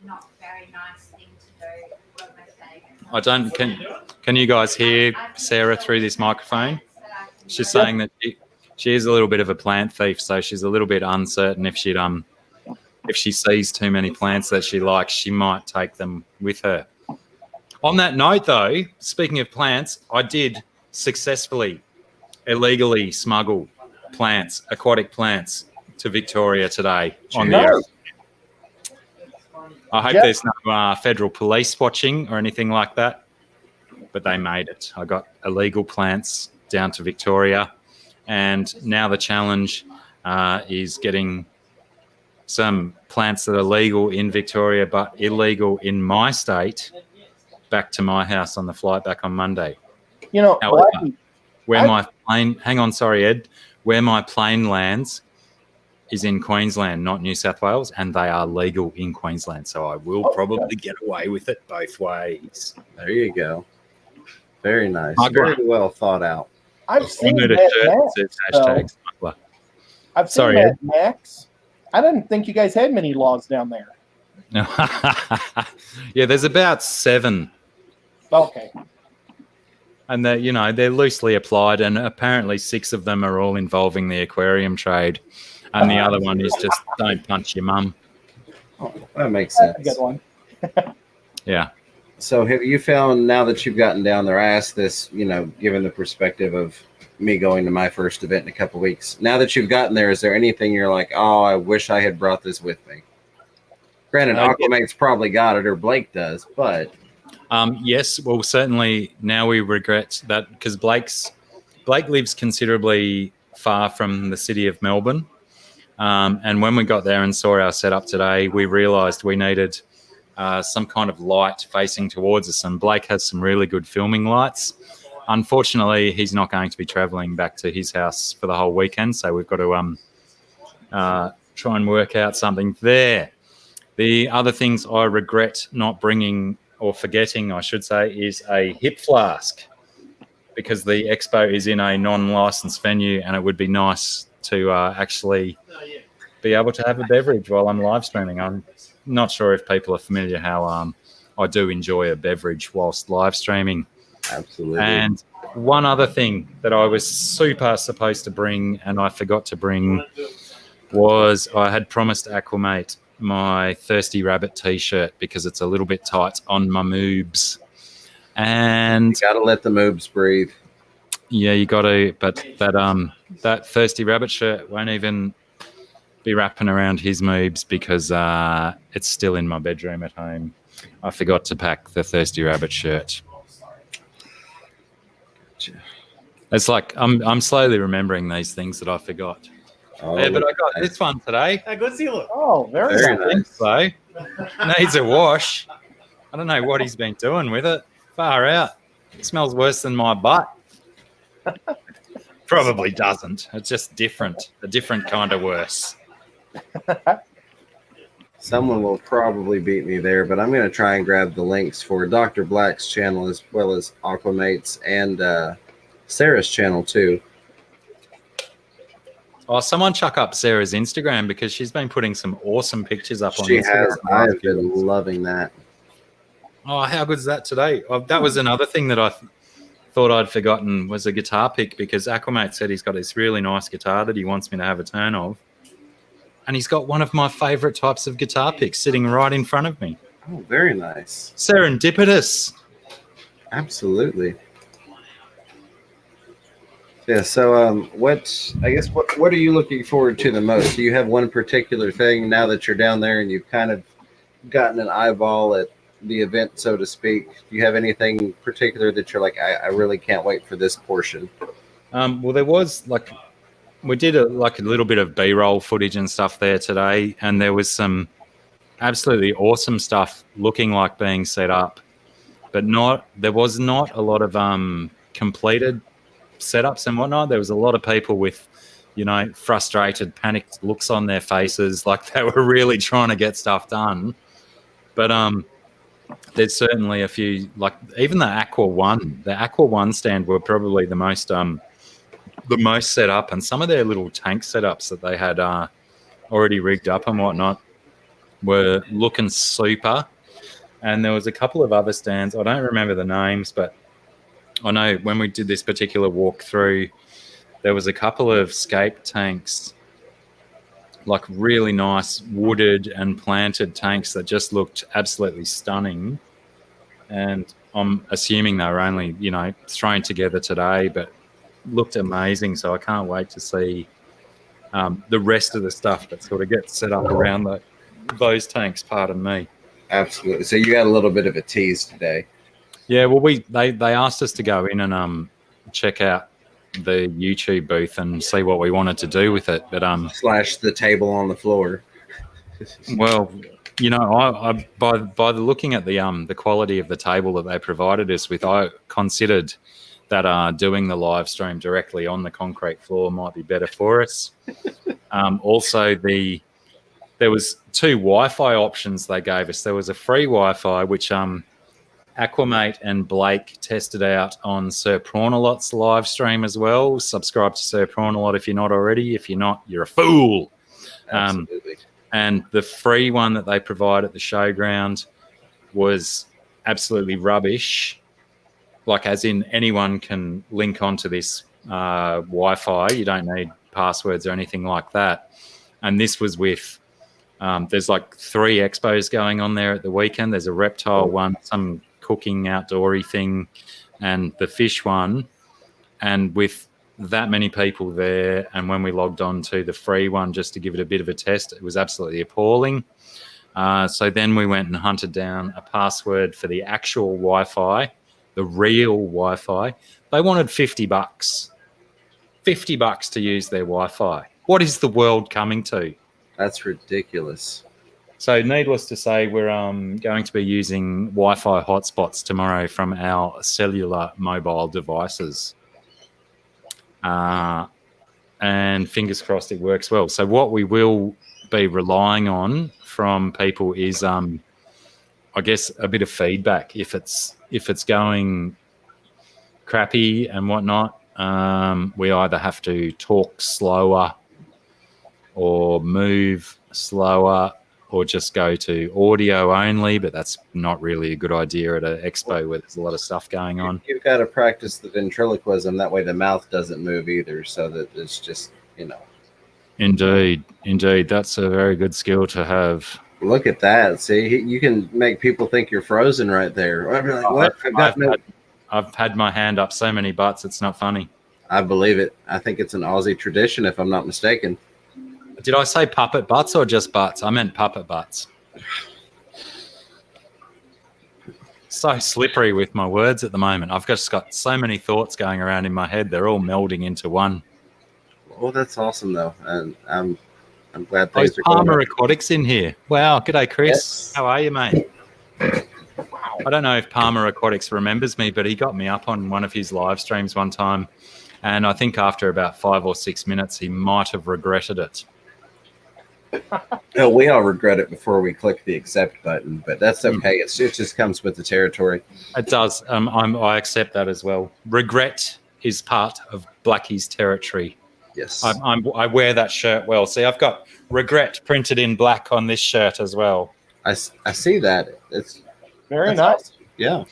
not a very nice thing to do. What am I saying? Can you guys hear Sarah through this microphone? She's saying that she is a little bit of a plant thief, so she's a little bit uncertain if she sees too many plants that she likes, she might take them with her. On that note, though, speaking of plants, I did successfully, illegally smuggle plants, aquatic plants, to Victoria today on the Nice. air. I hope Yep. there's no federal police watching or anything like that, but they made it. I got illegal plants down to Victoria, and now the challenge is getting some plants that are legal in Victoria but illegal in my state back to my house on the flight back on Monday. You know, However, Blackie, where I- my plane, hang on, sorry, Ed, where my plane lands is in Queensland, not New South Wales, and they are legal in Queensland. So I will probably get away with it both ways. There you go. Very nice. Smuggler. Very well thought out. I've I seen need a Mad shirt that Max. says so- hashtag smuggler. I've seen Sorry, Mad Ed. Max. I didn't think you guys had many laws down there. Yeah, there's about 7. Okay. And they're loosely applied, and apparently 6 of them are all involving the aquarium trade, and the other one is just don't punch your mum. That makes That's sense. a good one. Yeah. So have you found, now that you've gotten down there, I asked this, given the perspective of me going to my first event in a couple of weeks. Now that you've gotten there, is there anything you're like, oh, I wish I had brought this with me? Granted, Aquamate's probably got it, or Blake does, but Yes, well, certainly now we regret that, because Blake lives considerably far from the city of Melbourne. And when we got there and saw our setup today, we realised we needed some kind of light facing towards us. And Blake has some really good filming lights. Unfortunately, he's not going to be travelling back to his house for the whole weekend, so we've got to try and work out something there. The other things I regret not bringing, or forgetting, I should say, is a hip flask, because the expo is in a non-licensed venue, and it would be nice to actually be able to have a beverage while I'm live streaming. I'm not sure if people are familiar how I do enjoy a beverage whilst live streaming. absolutely. And one other thing that I was super supposed to bring and I forgot to bring was I had promised Aquamate my Thirsty Rabbit t-shirt, because it's a little bit tight on my moobs. And You got to let the moobs breathe. yeah, you got to, but that Thirsty Rabbit shirt won't even be wrapping around his moobs, because it's still in my bedroom at home. I forgot to pack the Thirsty Rabbit shirt. It's like I'm slowly remembering these things that I forgot. Oh, Yeah, but I got this one today. How good's he look? Oh, very Very nice. nice. So needs a wash. I don't know what he's been doing with it. Far out. It smells worse than my butt. Probably doesn't. It's just different. A different kind of worse. Someone will probably beat me there, but I'm going to try and grab the links for Dr. Black's channel, as well as Aquamate's and Sarah's channel too. Oh, someone chuck up Sarah's Instagram, because she's been putting some awesome pictures up on She Instagram. has. I've been loving that. Oh, how good is that today? Oh, that was another thing that I thought I'd forgotten, was a guitar pick, because Aquamate said he's got this really nice guitar that he wants me to have a turn of. And he's got one of my favourite types of guitar picks sitting right in front of me. Oh, very nice. Serendipitous. Absolutely. Yeah. So, what are you looking forward to the most? Do you have one particular thing now that you're down there and you've kind of gotten an eyeball at the event, so to speak? Do you have anything particular that you're like, I really can't wait for this portion? Well, there was we did a little bit of B-roll footage and stuff there today, and there was some absolutely awesome stuff looking like being set up, but there was not a lot of completed setups and whatnot. There was a lot of people with, frustrated, panicked looks on their faces, like they were really trying to get stuff done. But there's certainly a few, like even the Aqua One stand were probably the most set up, and some of their little tank setups that they had already rigged up and whatnot were looking super. And there was a couple of other stands. I don't remember the names, but I know when we did this particular walkthrough, there was a couple of scape tanks, like really nice wooded and planted tanks that just looked absolutely stunning. And I'm assuming they were only, thrown together today, but looked amazing. So I can't wait to see the rest of the stuff that sort of gets set up around those tanks. Pardon me. Absolutely. So you got a little bit of a tease today. Yeah, well, they asked us to go in and check out the YouTube booth and see what we wanted to do with it. But Slash the table on the floor. well, you know, I by the looking at the quality of the table that they provided us with, I considered that doing the live stream directly on the concrete floor might be better for us. Also, there was 2 Wi-Fi options they gave us. There was a free Wi-Fi, which Aquamate and Blake tested out on Sir Prawnalot's live stream as well. Subscribe to Sir Prawnalot if you're not already. If you're not, you're a fool. Absolutely. And the free one that they provide at the showground was absolutely rubbish. Like, as in, anyone can link onto this Wi-Fi. You don't need passwords or anything like that. And this was with, there's like 3 expos going on there at the weekend. There's a reptile one, some cooking outdoory thing, and the fish one. And with that many people there, and when we logged on to the free one just to give it a bit of a test, it was absolutely appalling. So then we went and hunted down a password for the actual Wi-Fi, the real Wi-Fi. They wanted $50. $50 to use their Wi-Fi. What is the world coming to? That's ridiculous. So needless to say, we're going to be using Wi-Fi hotspots tomorrow from our cellular mobile devices. And fingers crossed it works well. So what we will be relying on from people is, I guess, a bit of feedback. If it's going crappy and whatnot, we either have to talk slower or move slower or just go to audio only, but that's not really a good idea at an expo where there's a lot of stuff going on. You've got to practice the ventriloquism. That way the mouth doesn't move either, so that it's just, you know. Indeed. That's a very good skill to have. Look at that. See, you can make people think you're frozen right there. I'd be like, what? I've had my hand up so many butts, it's not funny. I believe it. I think it's an Aussie tradition, if I'm not mistaken. Did I say puppet butts or just butts? I meant puppet butts. So slippery with my words at the moment. I've just got so many thoughts going around in my head. They're all melding into one. Well, that's awesome, though. And I'm glad There's things are Palmer going Aquatics in here. Wow. G'day, Chris. Yes. How are you, mate? I don't know if Palmer Aquatics remembers me, but he got me up on one of his live streams one time. And I think after about 5 or 6 minutes, he might have regretted it. No, we all regret it before we click the accept button, but that's okay. It just comes with the territory. It does. I accept that as well. Regret is part of Blackie's territory. Yes. I wear that shirt well. See, I've got regret printed in black on this shirt as well. I see that. It's Very nice. awesome. Yeah.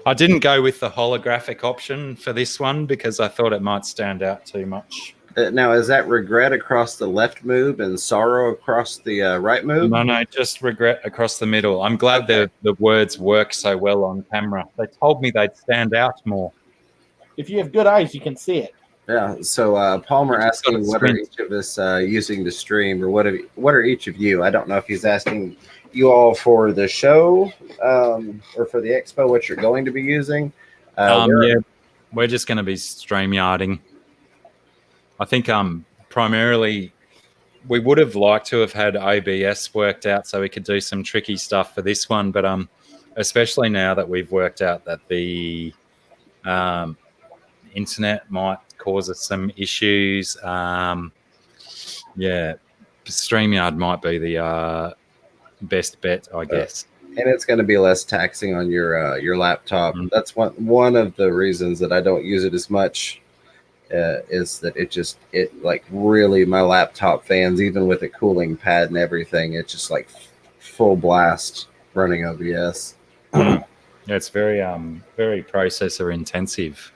I didn't go with the holographic option for this one because I thought it might stand out too much. Now, is that regret across the left moob and sorrow across the right moob? No, just regret across the middle. I'm glad the words work so well on camera. They told me they'd stand out more. If you have good eyes, you can see it. Yeah. So Palmer asking what are each of us using to stream, or what are each of you? I don't know if he's asking you all for the show or for the expo, what you're going to be using. Yeah, we're just going to be StreamYarding. I think primarily we would have liked to have had OBS worked out so we could do some tricky stuff for this one, but especially now that we've worked out that the internet might cause us some issues, StreamYard might be the best bet, I guess. And it's going to be less taxing on your laptop. Mm-hmm. That's one of the reasons that I don't use it as much. Is that it like really my laptop fans, even with a cooling pad and everything, it's just like full blast running OBS. Yeah, it's very processor intensive.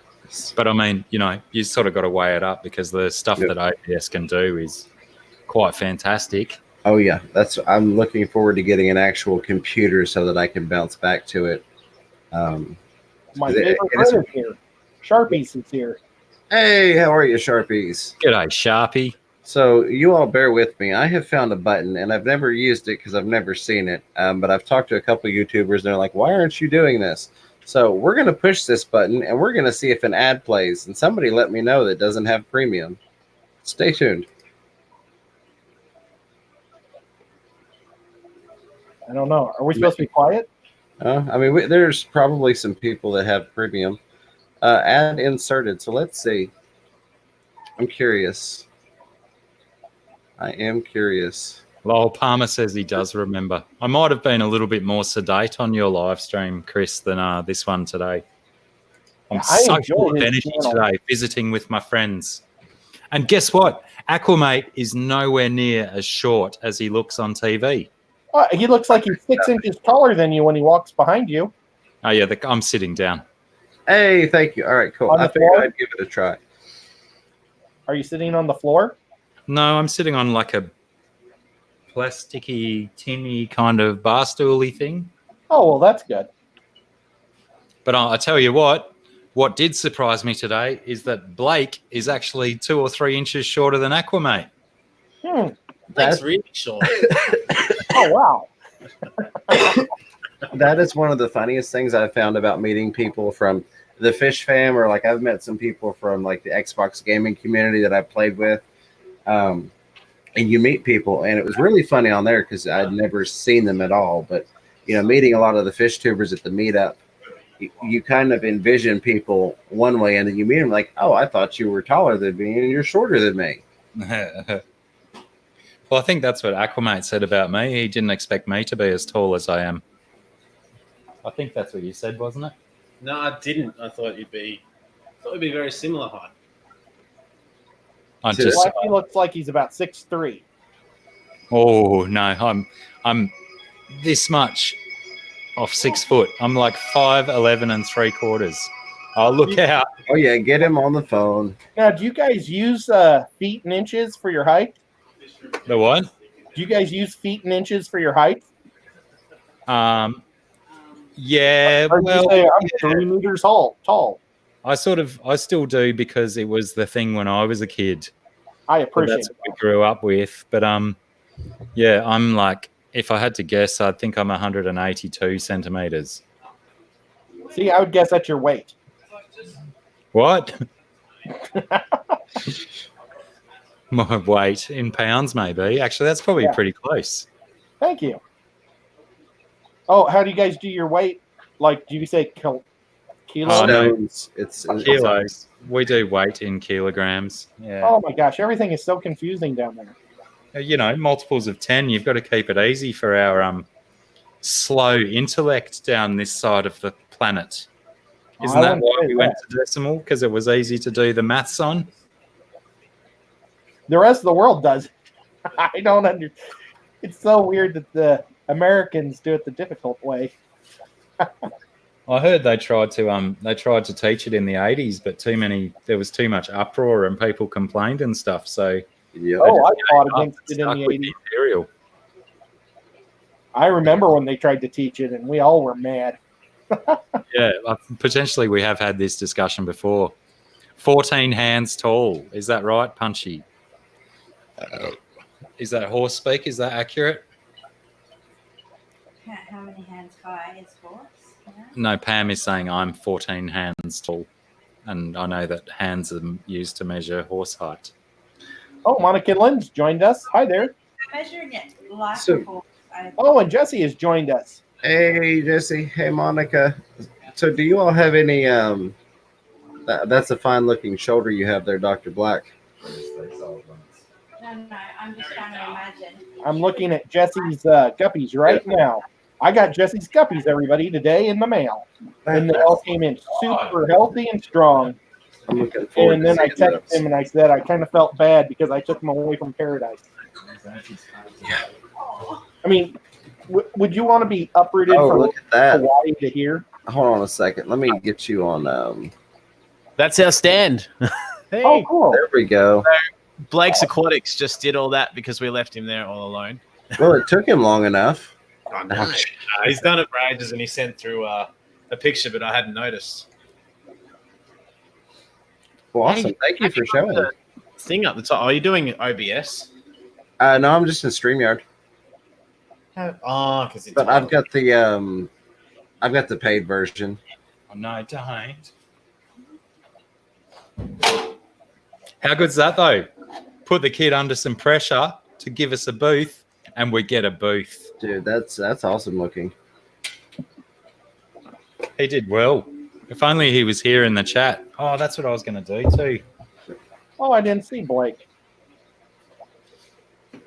But I mean, you sort of got to weigh it up because the stuff that OBS can do is quite fantastic. Oh yeah, I'm looking forward to getting an actual computer so that I can bounce back to it. My favorite critter here, Sharpies, is here. Hey, how are you, Sharpies? G'day, Sharpie. So you all bear with me. I have found a button, and I've never used it because I've never seen it. But I've talked to a couple of YouTubers, and they're like, "Why aren't you doing this?" So we're gonna push this button, and we're gonna see if an ad plays. And somebody let me know that doesn't have premium. Stay tuned. I don't know. Are we supposed to be quiet? I mean, there's probably some people that have premium. Ad inserted. So let's see. I'm curious. I am curious. Lowell Palmer says he does remember. I might have been a little bit more sedate on your live stream, Chris, than this one today. I'm Yeah, I so enjoy full of his energy channel. today, visiting with my friends. And guess what? Aquamate is nowhere near as short as he looks on TV. Oh, he looks like he's 6 inches taller than you when he walks behind you. Oh, yeah, I'm sitting down. Hey, thank you. All right, cool. On the I figured floor? I'd give it a try. Are you sitting on the floor? No, I'm sitting on like a plasticky, tinny kind of bar stooly thing. Oh, well, that's good. But I tell you what did surprise me today is that Blake is actually 2 or 3 inches shorter than Aquamate. That's really short. Oh, wow. That is one of the funniest things I've found about meeting people from the Fish Fam, or like I've met some people from like the Xbox gaming community that I played with. And you meet people, and it was really funny on there because I'd never seen them at all. But meeting a lot of the fish tubers at the meetup, you kind of envision people one way, and then you meet them like, "Oh, I thought you were taller than me, and you're shorter than me." Well, I think that's what Aquamate said about me. He didn't expect me to be as tall as I am. I think that's what you said, wasn't it? No, I didn't. I thought you'd be very similar height. I'm So just. Well, he looks like he's about 6'3". Oh no, I'm this much off 6 foot. I'm like 5'11" and 3/4. Oh, look out! Oh yeah, get him on the phone. Now, do you guys use feet and inches for your height? The what? Do you guys use feet and inches for your height? Yeah. Or do you Well, say I'm 3 meters tall? I still do because it was the thing when I was a kid. I So appreciate that's it. what we grew up with. But yeah, I'm like, if I had to guess, I think I'm 182 centimeters. See, I would guess that's your weight. What? My weight in pounds, maybe. Actually, that's probably Yeah. pretty close. Thank you. Oh, how do you guys do your weight? Like, do you say kilos? Oh, no. Stones. It's Kilos. We do weight in kilograms. Yeah. Oh my gosh, everything is so confusing down there. Multiples of 10. You've got to keep it easy for our slow intellect down this side of the planet. Isn't I that wouldn't why say we went to decimal? Because it was easy to do the maths on? The rest of the world does. I don't understand. It's so weird that the Americans do it the difficult way. I heard they tried to teach it in the 80s, but there was too much uproar and people complained and stuff. So yeah. Oh, I fought up against and it in stuck the with 80s. imperial. I remember when they tried to teach it, and we all were mad. Yeah, potentially we have had this discussion before. 14 hands tall. Is that right, Punchy? Is that horse speak? Is that accurate? How many hands high is horse? Yeah. No, Pam is saying I'm 14 hands tall. And I know that hands are used to measure horse height. Oh, Monica Lynn's joined us. Hi there. Measuring it like So- a horse. Oh, and Jesse has joined us. Hey Jesse. Hey Monica. So do you all have any? That's a fine looking shoulder you have there, Dr. Black. No, I'm just trying to imagine. I'm looking at Jesse's guppies right now. I got Jesse's guppies, everybody, today in the mail. And they all came in super healthy and strong. I'm looking forward And to then I seeing texted those. him and I said I kind of felt bad because I took them away from paradise. I mean, would you want to be uprooted Oh, from look at that. Hawaii to here? Hold on a second. Let me get you on. That's our stand. Hey, Oh, cool. There we go. Blake's Aquatics just did all that because we left him there all alone. Well, it took him long enough. Oh, no. He's done it for ages, and he sent through a picture, but I hadn't noticed. Well, awesome. Hey, Thank you for showing. thing up the top. Are you doing OBS? No, I'm just in StreamYard. Oh, because But I've got the paid version. Oh, no, don't. How good's that, though? Put the kid under some pressure to give us a booth, and we get a booth. Dude, that's awesome looking. He did well. If only he was here in the chat. Oh, that's what I was going to do too. Oh, I didn't see Blake.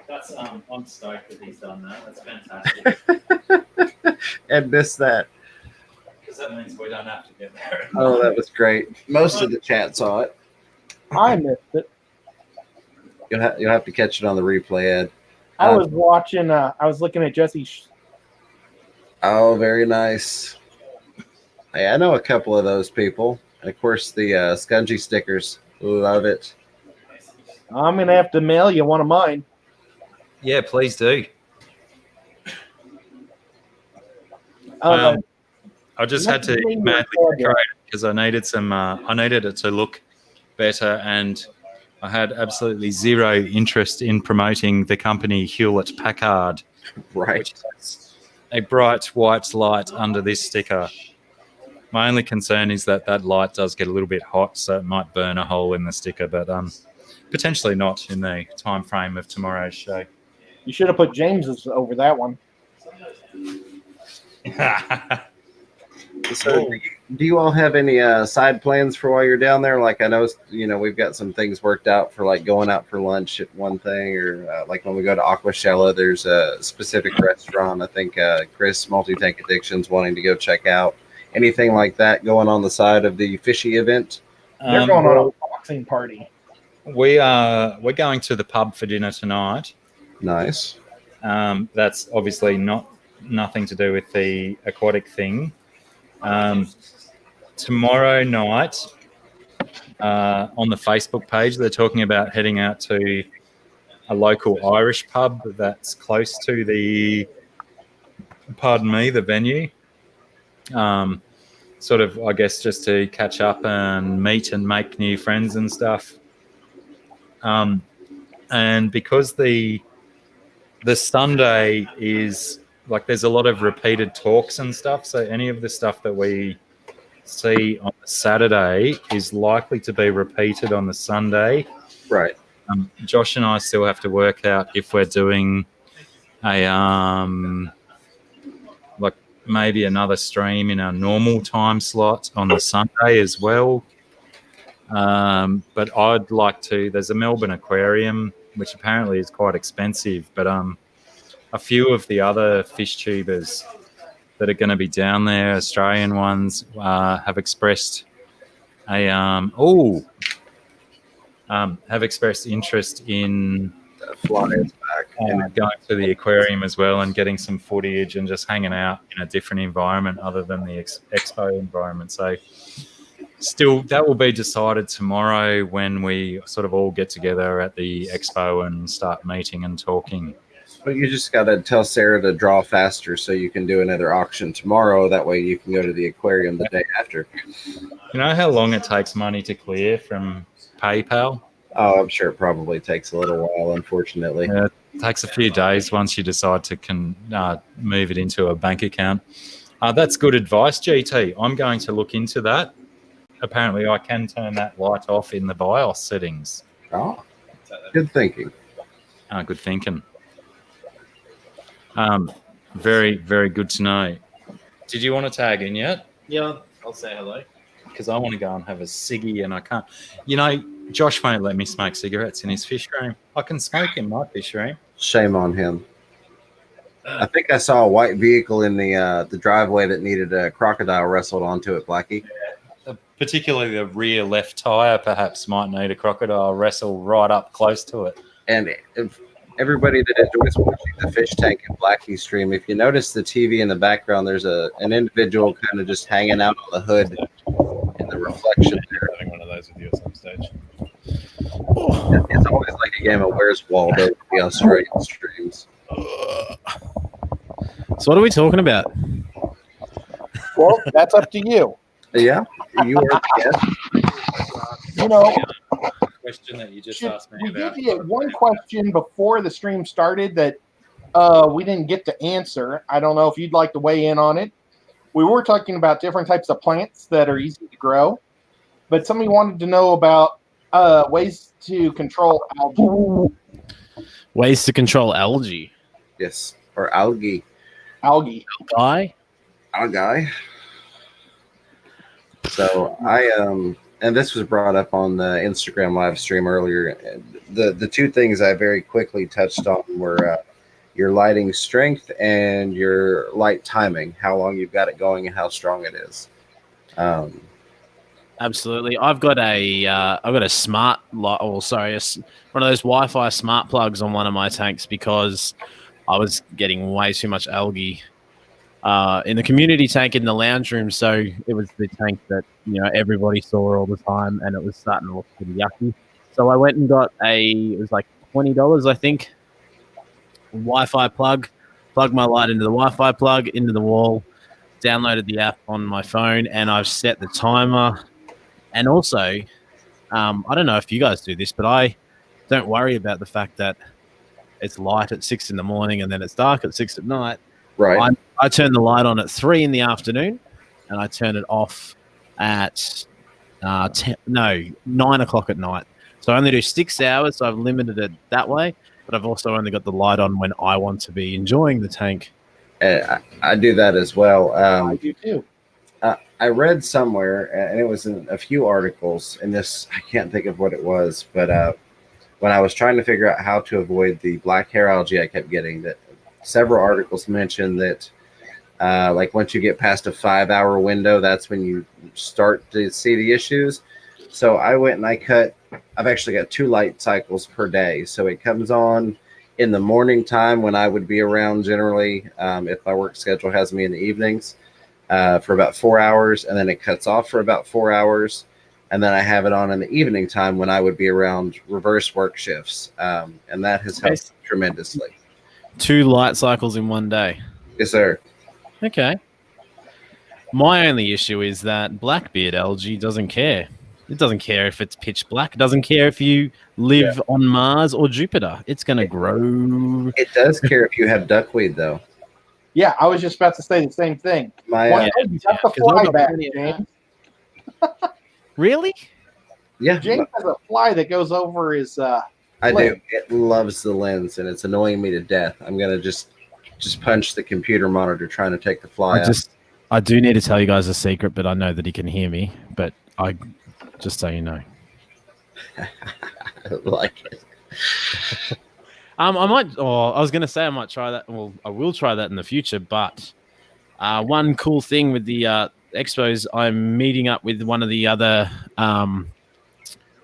That's I'm stoked that he's done that. That's fantastic. And missed that. Because that means we don't have to get there. Oh, that was great. Most of the chat saw it. I missed it. You'll have to catch it on the replay, Ed. I was watching. I was looking at Jesse's. Oh, very nice. Hey, I know a couple of those people. And of course, the Scungy stickers. Love it. I'm gonna have to mail you one of mine. Yeah, please do. Uh, I just had to madly decorate it because I needed some. I needed it to look better, and I had absolutely zero interest in promoting the company Hewlett Packard. Right. Which has a bright white light under this sticker. My only concern is that that light does get a little bit hot, so it might burn a hole in the sticker, but potentially not in the time frame of tomorrow's show. You should have put James's over that one. So, do you all have any side plans for while you're down there? Like, I know, we've got some things worked out for like going out for lunch at one thing, or like when we go to Aquashella, there's a specific restaurant. I think Chris Multi-Tank Addiction's wanting to go check out. Anything like that going on the side of the fishy event? They're going on a boxing party. We're going to the pub for dinner tonight. Nice. That's obviously nothing to do with the aquatic thing. Tomorrow night on the Facebook page, they're talking about heading out to a local Irish pub that's close to the venue. Sort of, I guess, just to catch up and meet and make new friends and stuff. And because the Sunday is like, there's a lot of repeated talks and stuff. So any of the stuff that we see on the Saturday is likely to be repeated on the Sunday. Right. Josh and I still have to work out if we're doing a like maybe another stream in our normal time slot on the Sunday as well. But I'd like to. There's a Melbourne aquarium, which apparently is quite expensive, but a few of the other fish tubers that are going to be down there, Australian ones, have expressed have expressed interest in flyers back going to the aquarium as well and getting some footage and just hanging out in a different environment other than the expo environment. So still, that will be decided tomorrow when we sort of all get together at the expo and start meeting and talking. But you just got to tell Sarah to draw faster so you can do another auction tomorrow. That way you can go to the aquarium the day after. You know how long it takes money to clear from PayPal? Oh, I'm sure it probably takes a little while, unfortunately. Yeah, it takes a few days once you decide to move it into a bank account. That's good advice, GT. I'm going to look into that. Apparently, I can turn that light off in the BIOS settings. Oh, good thinking. Good thinking. Very, very good to know. Did you want to tag in yet? Yeah, I'll say hello. Because I want to go and have a ciggy and I can't. You know, Josh won't let me smoke cigarettes in his fish room. I can smoke in my fish room. Shame on him. I think I saw a white vehicle in the driveway that needed a crocodile wrestled onto it, Blackie. Particularly the rear left tire perhaps might need a crocodile wrestle right up close to it. And if everybody that enjoys watching the fish tank and Blackie stream, if you notice the TV in the background, there's an individual kind of just hanging out on the hood in the reflection there. Having one of those with you at some stage. It's always like a game of Where's Waldo with the Australian streams. So what are we talking about? Well, that's up to you. Yeah, you are the guest. You know, question that you just Should- asked me we about. did get one question before the stream started that we didn't get to answer. I don't know if you'd like to weigh in on it. We were talking about different types of plants that are easy to grow, but somebody wanted to know about ways to control algae. Ways to control algae. Yes, or algae. Algae. Guy? Algae. So and this was brought up on the Instagram live stream earlier. The two things I very quickly touched on were your lighting strength and your light timing, how long you've got it going and how strong it is. Absolutely. I've got a smart light, one of those Wi-Fi smart plugs on one of my tanks because I was getting way too much algae in the community tank in the lounge room. So it was the tank that everybody saw all the time, and it was starting to look pretty yucky. So I went and got it was like $20, I think, Wi-Fi plug. Plugged my light into the Wi-Fi plug into the wall. Downloaded the app on my phone, and I've set the timer. And also, I don't know if you guys do this, but I don't worry about the fact that it's light at 6 in the morning and then it's dark at 6 at night. Right. I turn the light on at 3 in the afternoon, and I turn it off at 9 o'clock at night. So I only do 6 hours, so I've limited it that way. But I've also only got the light on when I want to be enjoying the tank. I do that as well. I do too. I read somewhere, and it was in a few articles, and this, I can't think of what it was, but when I was trying to figure out how to avoid the black hair algae I kept getting, that several articles mentioned that like once you get past a 5-hour window, that's when you start to see the issues. So I went and I've actually got 2 light cycles per day. So it comes on in the morning time when I would be around generally, if my work schedule has me in the evenings, for about 4 hours, and then it cuts off for about 4 hours. And then I have it on in the evening time when I would be around reverse work shifts. And that has helped tremendously. 2 light cycles in one day. Yes, sir. Okay. My only issue is that blackbeard algae doesn't care. It doesn't care if it's pitch black. It doesn't care if you live on Mars or Jupiter. It's going to grow. It does care if you have duckweed, though. Yeah, I was just about to say the same thing. My You got the fly back, James. Really? yeah, James has a fly that goes over his. I do. It loves the lens, and it's annoying me to death. I'm gonna just punch the computer monitor trying to take the fly out. I do need to tell you guys a secret, but I know that he can hear me. But I just so you know. I like it. I was going to say I might try that. Well, I will try that in the future. But one cool thing with the expos, I'm meeting up with one of the other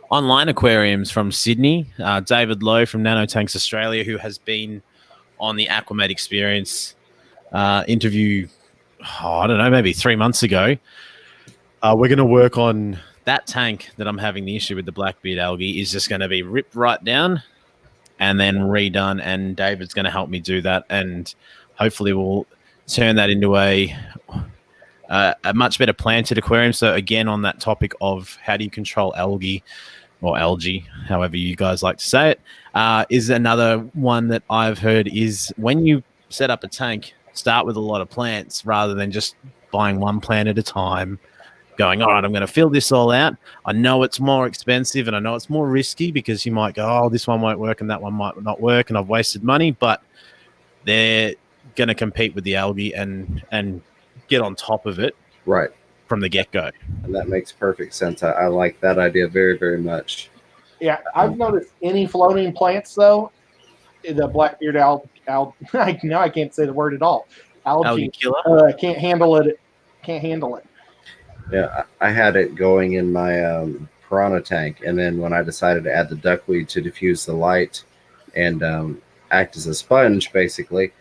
online aquariums from Sydney, David Lowe from Nanotanks Australia, who has been on the Aquamate Experience interview, I don't know, maybe 3 months ago. We're going to work on that tank that I'm having the issue with the blackbeard algae is just going to be ripped right down and then redone, and David's going to help me do that, and hopefully we'll turn that into a much better planted aquarium. So again, on that topic of how do you control algae, or algae, however you guys like to say it, is another one that I've heard is when you set up a tank, start with a lot of plants rather than just buying one plant at a time, going, all right, I'm going to fill this all out. I know it's more expensive and I know it's more risky because you might go, oh, this one won't work and that one might not work and I've wasted money, but they're going to compete with the algae and get on top of it Right. from the get-go. And that makes perfect sense. I like that idea very, very much. Yeah, I've noticed any floating plants though, the blackbeard now I can't say the word at all. Algae killer? Can't handle it. Can't handle it. Yeah, I had it going in my piranha tank, and then when I decided to add the duckweed to diffuse the light and act as a sponge, basically,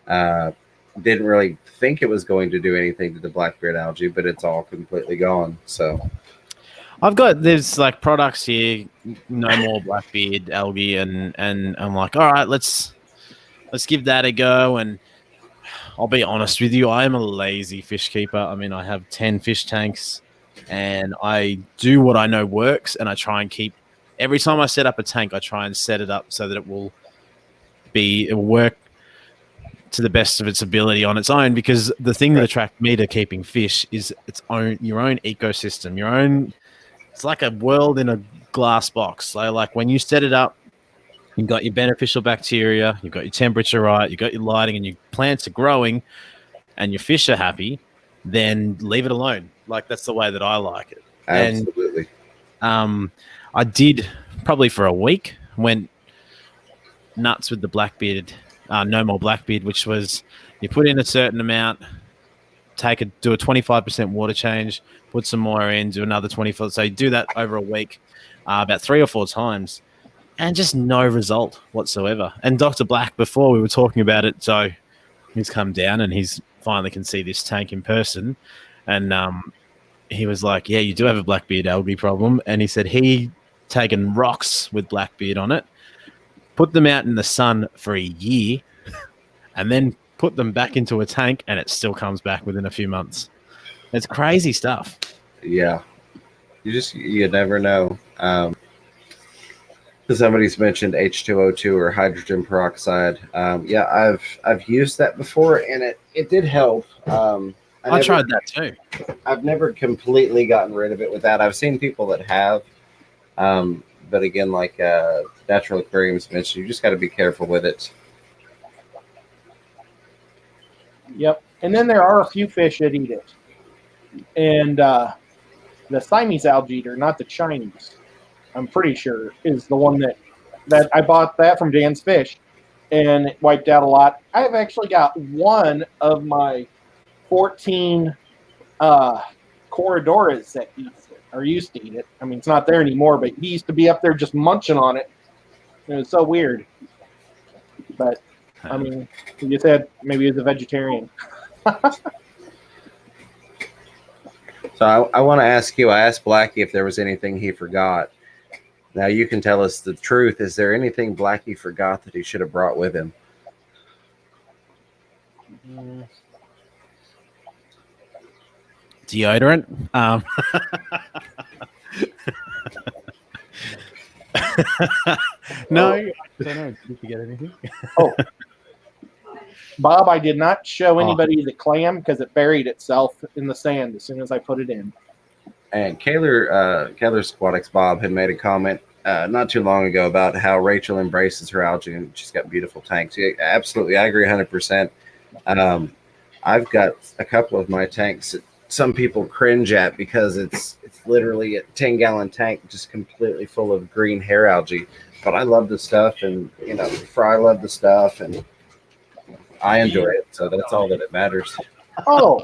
didn't really think it was going to do anything to the blackbeard algae, but it's all completely gone. So there's like products here, no more blackbeard algae, and I'm like, all right, let's give that a go. And I'll be honest with you, I am a lazy fish keeper. I mean, I have 10 fish tanks, and I do what I know works, and I try and keep every time I set up a tank, I try and set it up so that it will work to the best of its ability on its own, because the thing that attracts me to keeping fish is your own ecosystem, it's like a world in a glass box. So like when you set it up, you've got your beneficial bacteria, you've got your temperature right, you've got your lighting, and your plants are growing and your fish are happy, then leave it alone. Like that's the way that I like it. Absolutely. And I did probably for a week, went nuts with the Blackbeard, No More Blackbeard, which was you put in a certain amount, do a 25% water change, put some more in, do another 24. So you do that over a week, about 3 or 4 times, and just no result whatsoever. And Dr. Black, before we were talking about it, so he's come down and he's finally can see this tank in person. And he was like, yeah, you do have a Blackbeard algae problem. And he said he taken rocks with Blackbeard on it, put them out in the sun for a year, and then put them back into a tank, and it still comes back within a few months. It's crazy stuff. Yeah. You never know. Somebody's mentioned H2O2 or hydrogen peroxide. Yeah, I've used that before, and it did help. I tried that too. I've never completely gotten rid of it with that. I've seen people that have, but again, like Natural Aquariums mentioned, you just got to be careful with it. Yep. And then there are a few fish that eat it. And the Siamese algae eater, not the Chinese, I'm pretty sure, is the one that I bought that from Dan's Fish, and it wiped out a lot. I've actually got one of my 14 Corridoras that eats it, or used to eat it. I mean, it's not there anymore, but he used to be up there just munching on it. It was so weird. But, I mean, he just said maybe he was a vegetarian. So I want to ask you, I asked Blackie if there was anything he forgot. Now you can tell us the truth. Is there anything Blackie forgot that he should have brought with him? Deodorant. No, I don't know. Did you forget anything? Oh, Bob, I did not show anybody the clam because it buried itself in the sand as soon as I put it in. And Kaylor Squatics Bob had made a comment not too long ago about how Rachel embraces her algae and she's got beautiful tanks. Yeah, absolutely, I agree 100%. I've got a couple of my tanks that some people cringe at because it's literally a 10-gallon tank just completely full of green hair algae. But I love the stuff, and Fry loved the stuff, and I enjoy it. So that's all that it matters. Oh,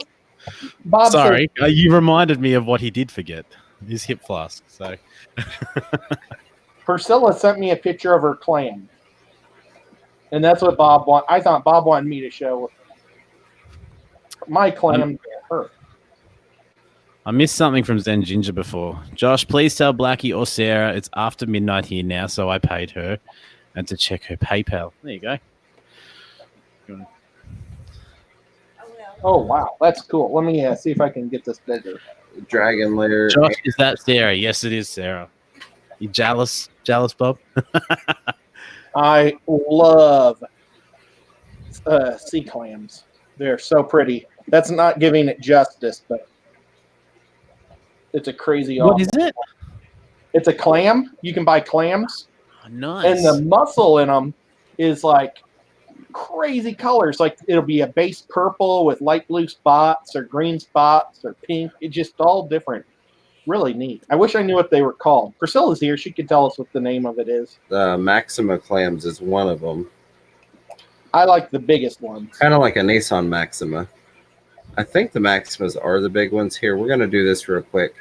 Bob. Sorry, you reminded me of what he did forget. His hip flask. So Priscilla sent me a picture of her clam, and that's what Bob wanted. I thought Bob wanted me to show my clam to her. I missed something from Zen Ginger before. Josh, please tell Blackie or Sarah it's after midnight here now, so I paid her, and to check her PayPal. There you go. Oh, wow. That's cool. Let me see if I can get this bigger. Dragon layer. Josh, is that Sarah? Yes, it is Sarah. You jealous? Jealous, Bob? I love sea clams. They're so pretty. That's not giving it justice, but it's a crazy What is it? It's a clam. You can buy clams. Oh, nice. And the muscle in them is like crazy colors. Like it'll be a base purple with light blue spots or green spots or pink. It's just all different. Really neat. I wish I knew what they were called. Priscilla's here. She could tell us what the name of it is. Maxima clams is one of them. I like the biggest ones. Kind of like a Nissan Maxima. I think the Maximas are the big ones here. We're going to do this real quick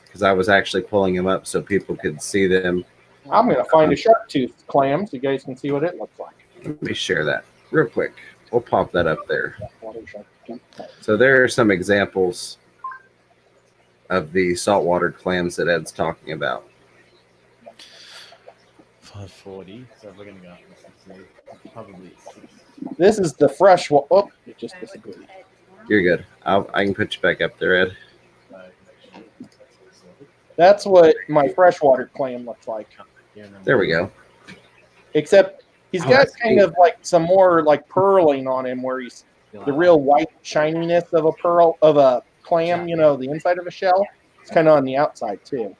because I was actually pulling them up so people could see them. I'm going to find a shark tooth clam so you guys can see what it looks like. Let me share that real quick. We'll pop that up there. So there are some examples of the saltwater clams that Ed's talking about. 540. So we're going to go probably 6. This is the fresh one. Oh, it just disappeared. You're good. I can put you back up there, Ed. That's what my freshwater clam looks like. There we go. Except he's got kind of like some more like pearling on him, where he's the real white shininess of a pearl of a clam. You know, the inside of a shell. It's kind of on the outside too.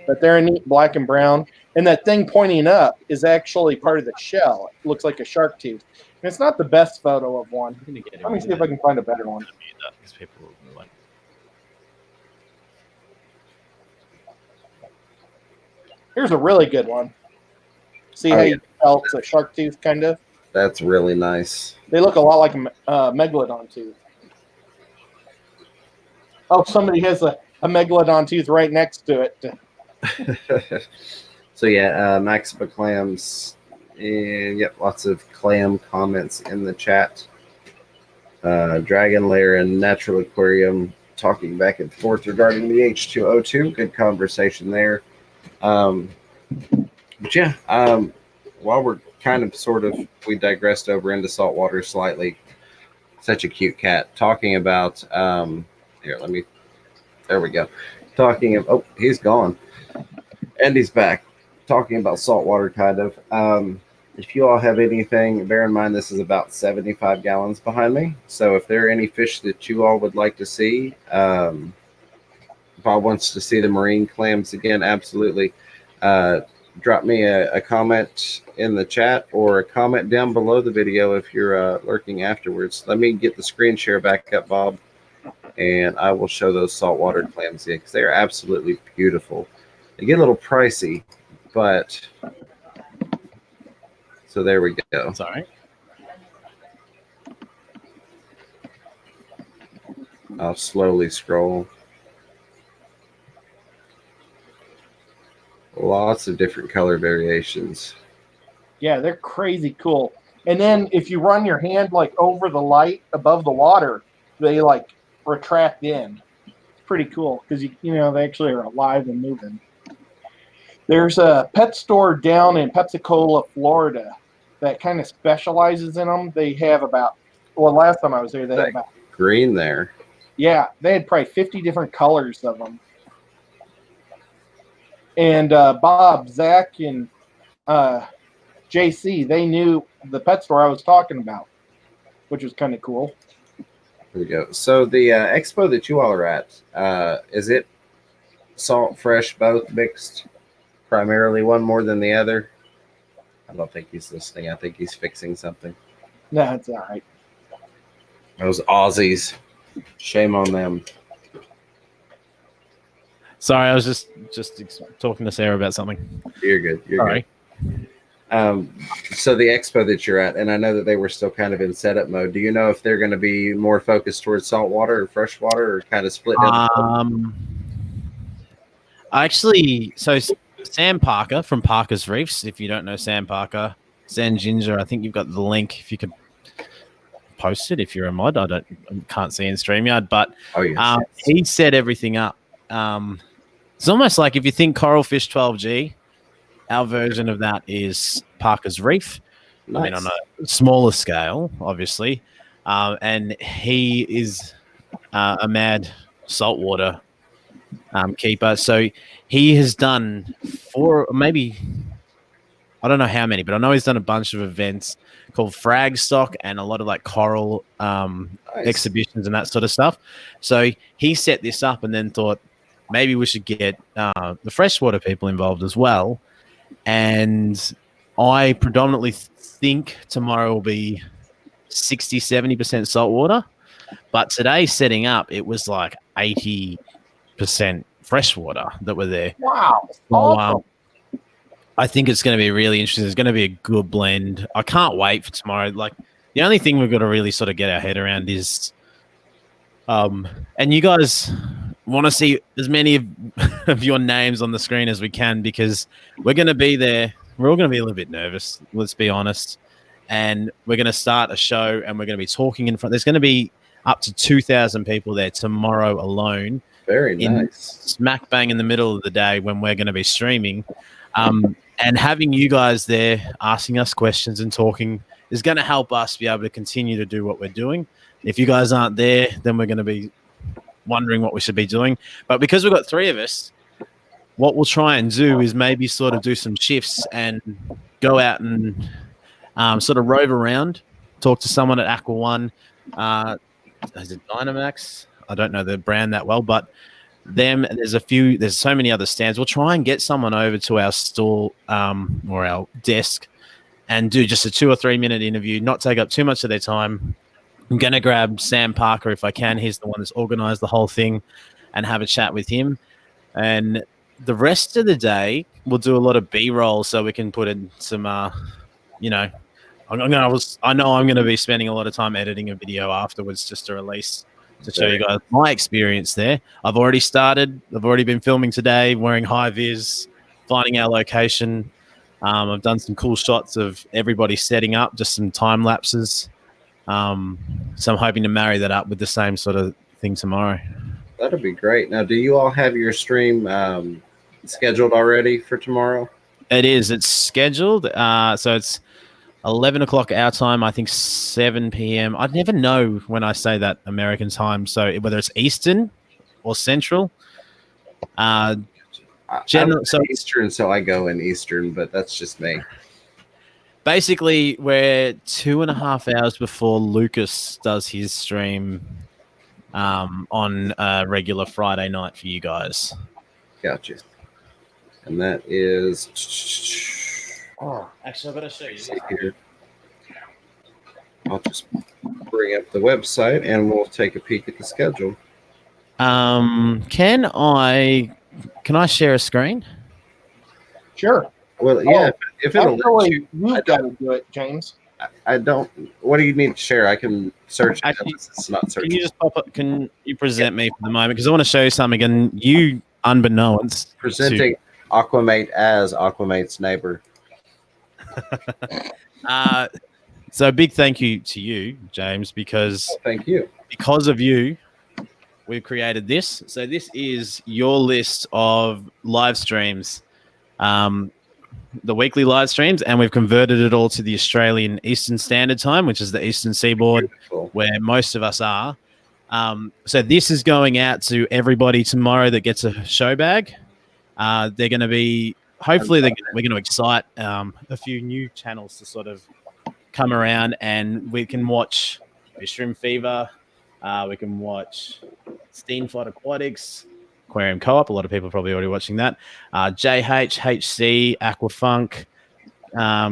But they're a neat black and brown. And that thing pointing up is actually part of the shell. It looks like a shark tooth. And it's not the best photo of one. Let me see if I can find a better one. Here's a really good one. See how you tell it's a shark tooth, kind of? That's really nice. They look a lot like a megalodon tooth. Oh, somebody has a megalodon tooth right next to it. So yeah, Maxima clams, and yep, lots of clam comments in the chat. Dragon Lair and Natural Aquarium talking back and forth regarding the H2O2. Good conversation there. But yeah, while we're kind of sort of, we digressed over into saltwater slightly. Such a cute cat. Talking about here, there we go. Talking of, oh, he's gone. And he's back. Talking about saltwater, kind of. If you all have anything, bear in mind this is about 75 gallons behind me. So if there are any fish that you all would like to see, if Bob wants to see the marine clams again, absolutely. Drop me a comment in the chat or a comment down below the video if you're lurking afterwards. Let me get the screen share back up, Bob, and I will show those saltwater clams again because they are absolutely beautiful. They get a little pricey, but so there we go. Sorry. I'll slowly scroll. Lots of different color variations. Yeah, they're crazy cool. And then if you run your hand like over the light above the water, they like retract in. It's pretty cool because you know they actually are alive and moving. There's a pet store down in Pensacola, Florida, that kind of specializes in them. They have about, well, last time I was there, they had about green there. Yeah, they had probably 50 different colors of them. And Bob, Zach, and JC, they knew the pet store I was talking about, which was kind of cool. There we go. So the expo that you all are at, is it salt, fresh, both mixed? Primarily one more than the other? I don't think he's listening. I think he's fixing something. No, it's all right. Those Aussies. Shame on them. Sorry, I was just talking to Sarah about something. You're good. You're Sorry. good. So the expo that you're at, and I know that they were still kind of in setup mode. Do you know if they're going to be more focused towards saltwater or freshwater, or kind of split down? Actually, so Sam Parker from Parker's Reefs. If you don't know Sam Parker, Zen Ginger, I think you've got the link. If you could post it, if you're a mod, I can't see in StreamYard, but he set everything up. It's almost like if you think Coral Fish 12G, our version of that is Parker's Reef. Nice. I mean, on a smaller scale, obviously. And he is a mad saltwater keeper. So he has done maybe, I don't know how many, but I know he's done a bunch of events called Frag Stock and a lot of like coral exhibitions and that sort of stuff. So he set this up and then thought maybe we should get the freshwater people involved as well. And I predominantly think tomorrow will be 60-70% saltwater. But today setting up, it was like 80% freshwater that were there. Wow. So, awesome. I think it's going to be really interesting. It's going to be a good blend. I can't wait for tomorrow. Like, the only thing we've got to really sort of get our head around is, and you guys want to see as many of your names on the screen as we can, because we're going to be there. We're all going to be a little bit nervous, let's be honest. And we're going to start a show and we're going to be talking in front. There's going to be up to 2,000 people there tomorrow alone. Very nice. Smack bang in the middle of the day when we're going to be streaming. And having you guys there asking us questions and talking is going to help us be able to continue to do what we're doing. If you guys aren't there, then we're going to be wondering what we should be doing. But because we've got three of us, what we'll try and do is maybe sort of do some shifts and go out and sort of rove around, talk to someone at Aqua One. Is it Dynamax? I don't know the brand that well, but there's so many other stands. We'll try and get someone over to our stall or our desk and do just a 2 or 3 minute interview, not take up too much of their time. I'm going to grab Sam Parker if I can. He's the one that's organized the whole thing, and have a chat with him. And the rest of the day, we'll do a lot of B-roll so we can put in some, I know I'm going to be spending a lot of time editing a video afterwards just to release to show you guys my experience there. I've already started. I've already been filming today, wearing high vis, finding our location. I've done some cool shots of everybody setting up, just some time lapses. So I'm hoping to marry that up with the same sort of thing tomorrow. That'll be great. Now, do you all have your stream scheduled already for tomorrow? It is. It's scheduled. So it's 11 o'clock our time, I think 7 p.m. I never know when I say that American time. So whether it's Eastern or Central. I'm Eastern, so I go in Eastern, but that's just me. Basically, we're 2.5 hours before Lucas does his stream on a regular Friday night for you guys. Gotcha. And that is... Actually, I've got to show you. Here. I'll just bring up the website and we'll take a peek at the schedule. Can I share a screen? Sure. Well, yeah. If it'll let you, you've got to do it, James. I don't. What do you need to share? I can search. Actually, it's not searching. Can you just pop up? Can you present me for the moment? Because I want to show you something, and you, unbeknownst, presenting Aquamate as Aquamate's neighbor. So a big thank you to you, James, because thank you. Because of you, we've created this. So this is your list of live streams, the weekly live streams, and we've converted it all to the Australian Eastern Standard Time, which is the Eastern Seaboard, where most of us are. So this is going out to everybody tomorrow that gets a show bag. They're going to be, hopefully we're going to excite a few new channels to sort of come around, and we can watch Shrimp Fever, we can watch Steenflight Aquatics, Aquarium Co-op. A lot of people are probably already watching that. JH, HC, Aquafunk,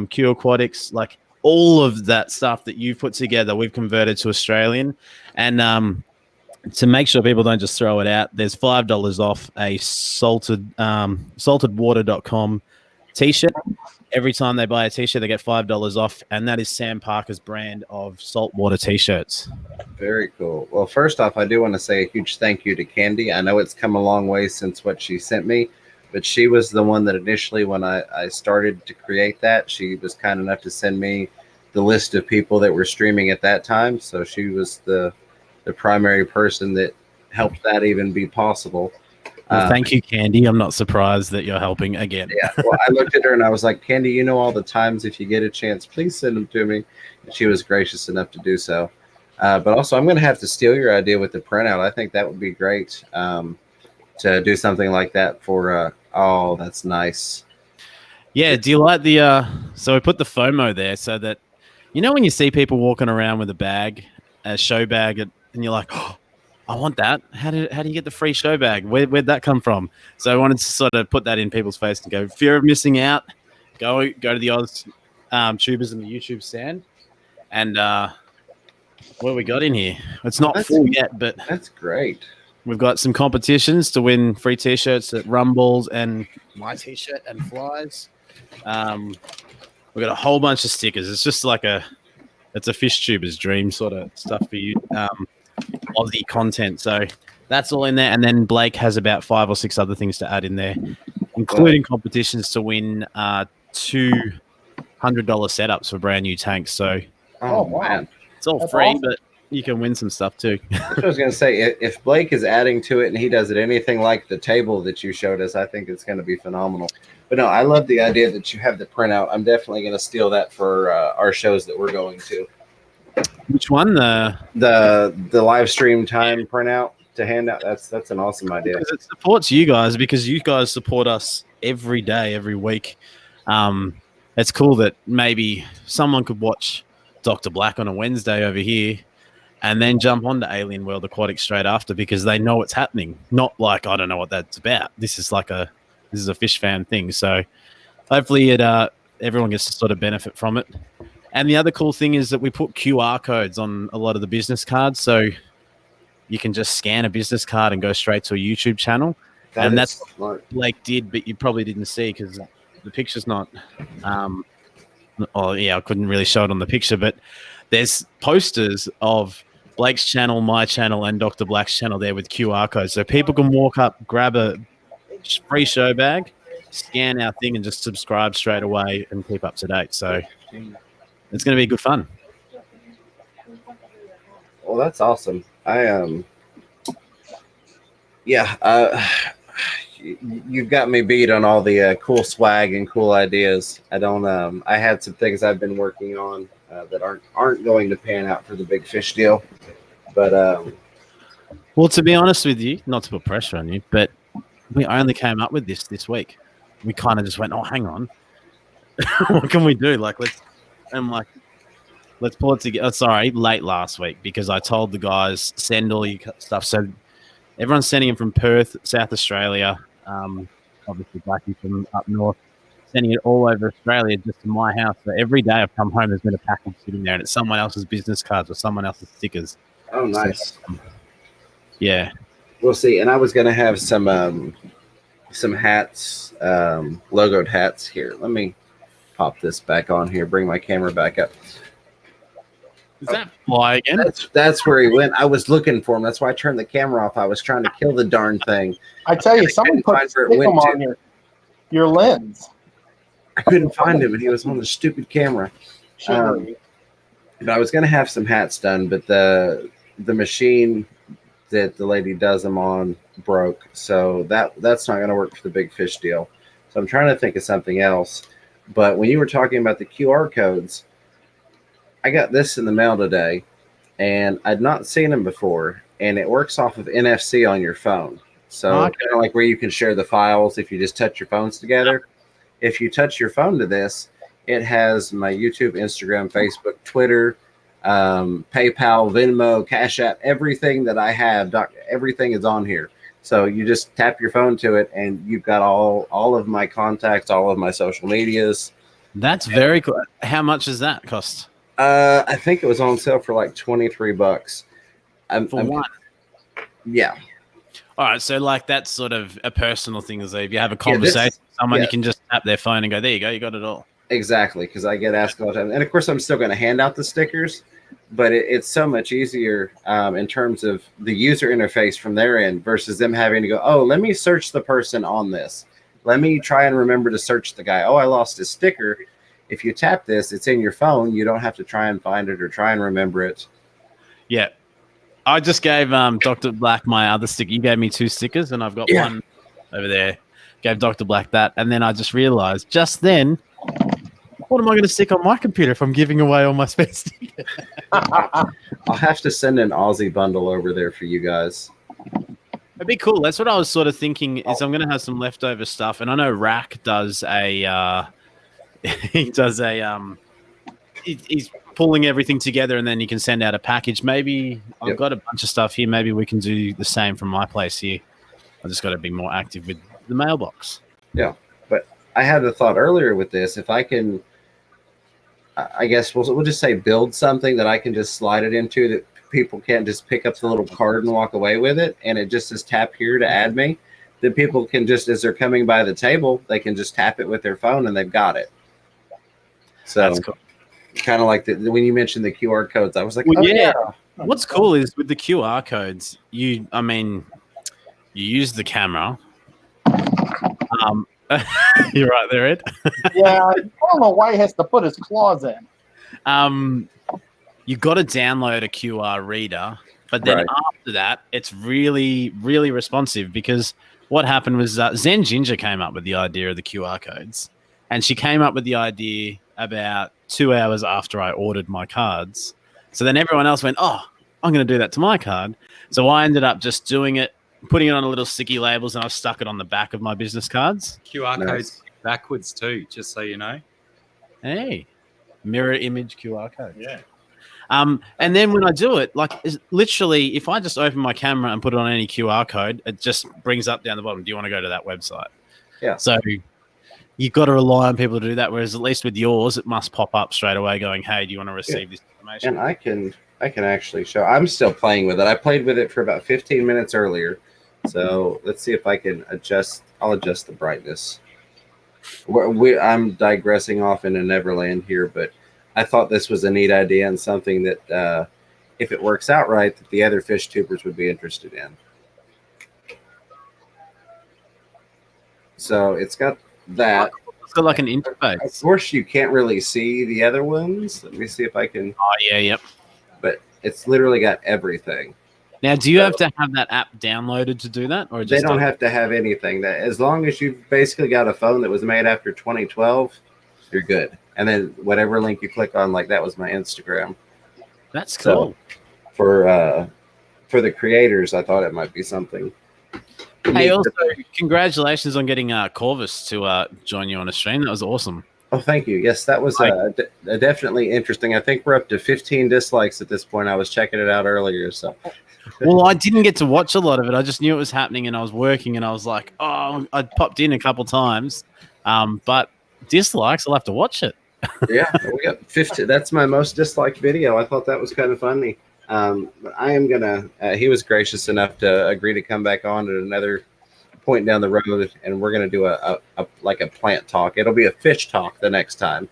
Q Aquatics, like all of that stuff that you've put together, we've converted to Australian. And to make sure people don't just throw it out, there's $5 off a saltedwater.com t-shirt. Every time they buy a t-shirt, they get $5 off, and that is Sam Parker's brand of saltwater t-shirts. Very cool. Well, first off, I do want to say a huge thank you to Candy. I know it's come a long way since what she sent me, but she was the one that initially, when I started to create that, she was kind enough to send me the list of people that were streaming at that time. So she was the primary person that helped that even be possible. Well, thank you, Candy. I'm not surprised that you're helping again. Yeah. Well, I looked at her and I was like, Candy, you know all the times, if you get a chance, please send them to me. And she was gracious enough to do so. But also, I'm going to have to steal your idea with the printout. I think that would be great to do something like that for, oh, that's nice. Yeah. Do you like the, so we put the FOMO there so that, you know, when you see people walking around with a bag, a show bag, and you're like, oh, I want that. How do you get the free show bag? Where'd that come from? So I wanted to sort of put that in people's face and go, fear of missing out, go to the Oz tubers and the YouTube stand. And what we got in here? It's not full yet, but that's great. We've got some competitions to win free t-shirts at Rumbles and my t-shirt and flies. We've got a whole bunch of stickers. It's just like it's a fish tuber's dream sort of stuff for you. Aussie content, so that's all in there, and then Blake has about 5 or 6 other things to add in there, including competitions to win $200 setups for brand new tanks. So man, it's all that's free, awesome. But you can win some stuff too. I was going to say, if Blake is adding to it and he does it anything like the table that you showed us, I think it's going to be phenomenal. But no, I love the idea that you have the printout. I'm definitely going to steal that for our shows that we're going to. Which one? The live stream time printout. to hand out. That's an awesome idea. Because it supports you guys, because you guys support us every day, every week. It's cool that maybe someone could watch Dr. Black on a Wednesday over here and then jump onto Alien World Aquatic straight after because they know what's happening. Not like, I don't know what that's about. This is a fish fan thing. So hopefully everyone gets to sort of benefit from it. And the other cool thing is that we put QR codes on a lot of the business cards. So you can just scan a business card and go straight to a YouTube channel. That's smart. what Blake did, but you probably didn't see because the picture's not. I couldn't really show it on the picture, but there's posters of Blake's channel, my channel, and Dr. Black's channel there with QR codes. So people can walk up, grab a free show bag, scan our thing, and just subscribe straight away and keep up to date. So it's going to be good fun. Well, that's awesome. You've got me beat on all the cool swag and cool ideas. I had some things I've been working on that aren't going to pan out for the big fish deal. But well, to be honest with you, not to put pressure on you, but we only came up with this week. We kind of just went, oh, hang on, what can we do? Like, let's pull it together. Sorry, late last week because I told the guys send all your stuff. So everyone's sending them from Perth, South Australia. Obviously, Blackie from up north, sending it all over Australia just to my house. So every day I've come home, there's been a package sitting there, and it's someone else's business cards or someone else's stickers. Oh, nice. So, yeah. We'll see. And I was going to have some hats, logoed hats here. Let me pop this back on here. Bring my camera back up. Is that fly again? That's where he went. I was looking for him. That's why I turned the camera off. I was trying to kill the darn thing. I tell you, someone put a stick on your lens. I couldn't find him, and he was on the stupid camera. But I was going to have some hats done, but the machine that the lady does them on broke, so that's not going to work for the big fish deal. So I'm trying to think of something else. But when you were talking about the QR codes, I got this in the mail today, and I'd not seen them before, and it works off of NFC on your phone. So kind of like where you can share the files if you just touch your phones together. If you touch your phone to this, it has my YouTube, Instagram, Facebook, Twitter, PayPal, Venmo, Cash App, everything that I have. Everything is on here. So you just tap your phone to it, and you've got all of my contacts, all of my social medias. That's very cool. How much does that cost? I think it was on sale for like $23. For one? Yeah. All right, so like that's sort of a personal thing. Is if you have a conversation with someone, you can just tap their phone and go, there you go, you got it all. Exactly, because I get asked all the time. And of course, I'm still going to hand out the stickers, but it's so much easier in terms of the user interface from their end versus them having to go, oh, let me search the person on this. Let me try and remember to search the guy. Oh, I lost his sticker. If you tap this, it's in your phone. You don't have to try and find it or try and remember it. Yeah. I just gave Dr. Black my other sticker. You gave me 2 stickers, and I've got one over there. Gave Dr. Black that. And then I just realized just then, what am I going to stick on my computer if I'm giving away all my spare stickers? I'll have to send an Aussie bundle over there for you guys. It'd be cool. That's what I was sort of thinking is I'm going to have some leftover stuff. And I know Rack does he's pulling everything together and then you can send out a package. Maybe I've got a bunch of stuff here. Maybe we can do the same from my place here. I just got to be more active with the mailbox. Yeah. But I had the thought earlier with this, if I can, I guess we'll just say build something that I can just slide it into that people can't just pick up the little card and walk away with it. And it just says tap here to add me. Then people can just, as they're coming by the table, they can just tap it with their phone and they've got it. So that's cool. Kind of like when you mentioned the QR codes, I was like, well, yeah. What's cool is with the QR codes, you use the camera. You're right there, Ed. Yeah, I don't know why he has to put his claws in. You got to download a QR reader, but then after that, it's really, really responsive because what happened was Zen Ginger came up with the idea of the QR codes, and she came up with the idea about 2 hours after I ordered my cards. So then everyone else went, oh, I'm going to do that to my card. So I ended up just doing it, putting it on a little sticky labels, and I've stuck it on the back of my business cards. QR Nice. codes backwards too, just so you know. Hey, mirror image QR code. Yeah. And then when I do it, like literally, if I just open my camera and put it on any QR code, it just brings up down the bottom. Do you want to go to that website? Yeah. So you've got to rely on people to do that. Whereas at least with yours, it must pop up straight away going, hey, do you want to receive this information? And I can actually show. I'm still playing with it. I played with it for about 15 minutes earlier. So let's see if I can adjust. I'll adjust the brightness. I'm digressing off into Neverland here, but I thought this was a neat idea and something that, if it works out right, that the other fish tubers would be interested in. So it's got that. It's got like an Of interface. course, you can't really see the other ones. Let me see if I can. Oh, yeah, yep. But it's literally got everything. Now, do you have to have that app downloaded to do that? Or They just don't have to have anything. That as long as you've basically got a phone that was made after 2012, you're good. And then whatever link you click on, like that was my Instagram. That's cool. So for the creators, I thought it might be something. Hey, also, congratulations on getting Corvus to join you on a stream. That was awesome. Oh, thank you. Yes, that was definitely interesting. I think we're up to 15 dislikes at this point. I was checking it out earlier. So, Well, I didn't get to watch a lot of it. I just knew it was happening, and I was working, and I was like, oh, I popped in a couple times, but dislikes. I'll have to watch it. yeah, we got 50. That's my most disliked video. I thought that was kind of funny. But I am gonna. He was gracious enough to agree to come back on at another point down the road, and we're gonna do a plant talk. It'll be a fish talk the next time,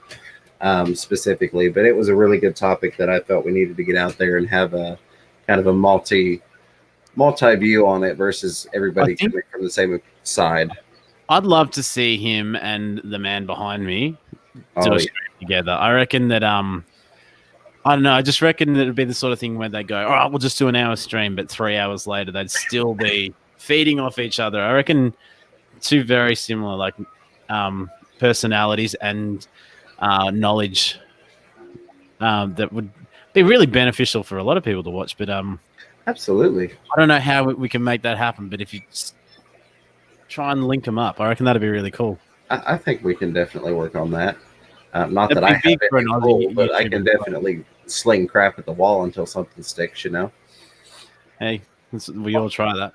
specifically. But it was a really good topic that I felt we needed to get out there and have a kind of a multi view on it versus everybody coming from the same side. I'd love to see him and the man behind me do Oh, a stream together. I reckon that I don't know. I just reckon that it'd be the sort of thing where they go, all right, we'll just do an hour stream, but 3 hours later they'd still be feeding off each other. I reckon two very similar like personalities and knowledge that would be really beneficial for a lot of people to watch. But absolutely. I don't know how we can make that happen. But if you try and link them up, I reckon that'd be really cool. I think we can definitely work on that. Not That'd that I be have big for any an pull, Aussie but I YouTuber. can definitely sling crap at the wall until something sticks, you know? Hey, we all try that.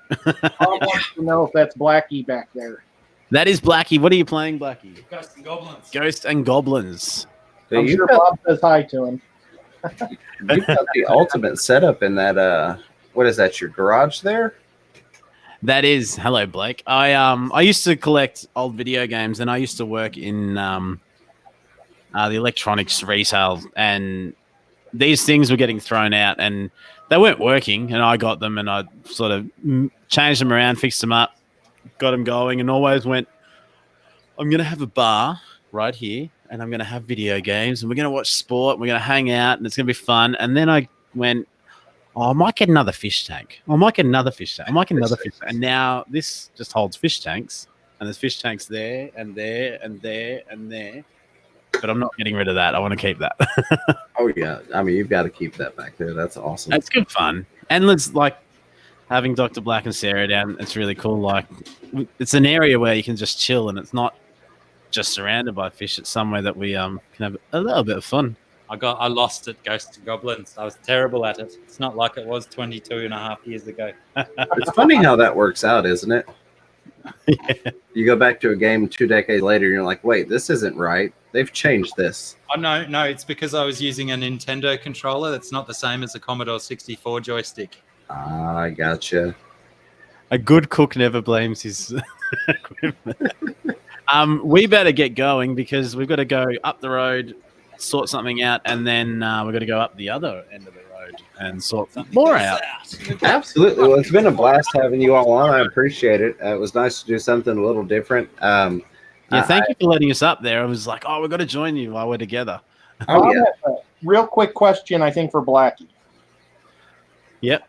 I want to know if that's Blackie back there. That is Blackie. What are you playing, Blackie? Ghosts and goblins. Ghost and Goblins. So I'm you've sure got, Bob says hi to him. you've got the ultimate setup in that, what is that, your garage there? That is hello, Blake. I used to collect old video games, and I used to work in the electronics retail, and these things were getting thrown out, and they weren't working. And I got them, and I sort of changed them around, fixed them up, got them going, and always went, I'm going to have a bar right here, and I'm going to have video games, and we're going to watch sport, and we're going to hang out, and it's going to be fun. And then I went, I might get another fish tank. I might get another fish tank. I might get another fish tank. And now this just holds fish tanks, and there's fish tanks there and there and there and there. But I'm not getting rid of that. I want to keep that. Oh, yeah. I mean, you've got to keep that back there. That's awesome. It's good fun. And it's like having Dr. Black and Sarah down. It's really cool. Like it's an area where you can just chill, and it's not just surrounded by fish. It's somewhere that we can have a little bit of fun. I lost at Ghosts and Goblins. I was terrible at it. It's not like it was 22 and a half years ago. It's funny how that works out, isn't it? Yeah. You go back to a game 2 decades later, and you're like, wait, this isn't right. They've changed this. Oh, no, it's because I was using a Nintendo controller that's not the same as a Commodore 64 joystick. Ah, I gotcha. A good cook never blames his equipment. We better get going because we've got to go up the road, sort something out, and then we've got to go up the other end of the road and sort more out. Absolutely. Well, it's been a blast having you all on. I appreciate it. It was nice to do something a little different. Yeah, thank you for letting us up there. I was like, we've got to join you while we're together. Oh, yeah. A real quick question, I think, for Blackie. Yep.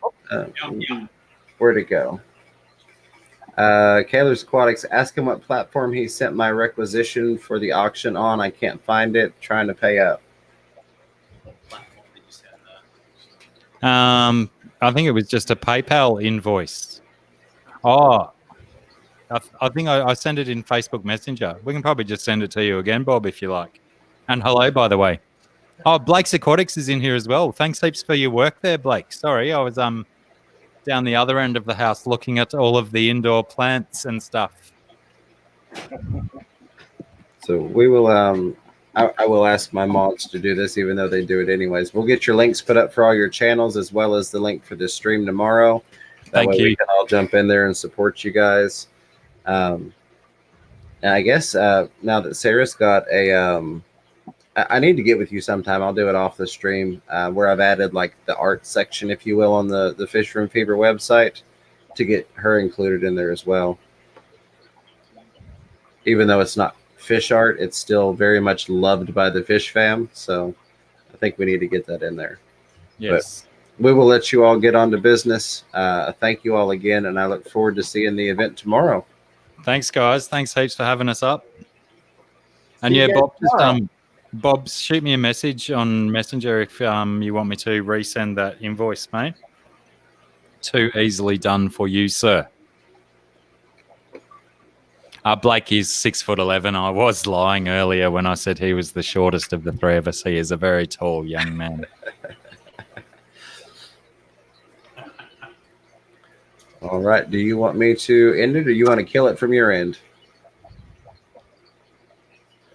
Where'd it go? Kaler's Aquatics, ask him what platform he sent my requisition for the auction on. I can't find it. Trying to pay up. I think it was just a PayPal invoice. Oh, I think I sent it in Facebook Messenger. We can probably just send it to you again, Bob, if you like. And hello, by the way. Oh, Blake's Aquatics is in here as well. Thanks heaps for your work there, Blake. Sorry, I was down the other end of the house looking at all of the indoor plants and stuff. So we will. I will ask my mods to do this, even though they do it anyways. We'll get your links put up for all your channels, as well as the link for the stream tomorrow. That way we can all jump in there and support you guys. And I guess now that Sarah's got a, I need to get with you sometime. I'll do it off the stream where I've added like the art section, if you will, on the Fish Room Fever website to get her included in there as well. Even though it's not fish art, it's still very much loved by the fish fam. So I think we need to get that in there. Yes. But we will let you all get on to business. Thank you all again, and I look forward to seeing the event tomorrow. Thanks, guys. Thanks heaps for having us up. And yeah, Bob, shoot me a message on Messenger if you want me to resend that invoice, mate. Too easily done for you, sir. Blake is 6'11". I was lying earlier when I said he was the shortest of the three of us. He is a very tall young man. All right. Do you want me to end it, or you want to kill it from your end?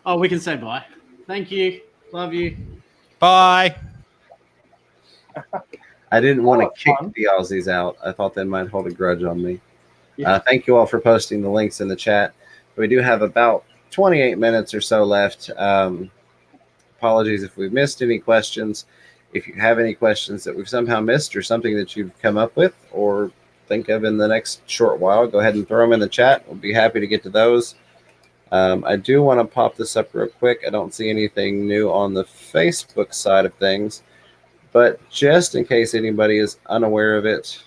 Oh, we can say bye. Thank you. Love you. Bye. I didn't want to kick the Aussies out. I thought they might hold a grudge on me. Yeah. Thank you all for posting the links in the chat. We do have about 28 minutes or so left. Apologies if we've missed any questions. If you have any questions that we've somehow missed or something that you've come up with or think of in the next short while, go ahead and throw them in the chat. We'll be happy to get to those. I do want to pop this up real quick. I don't see anything new on the Facebook side of things, but just in case anybody is unaware of it,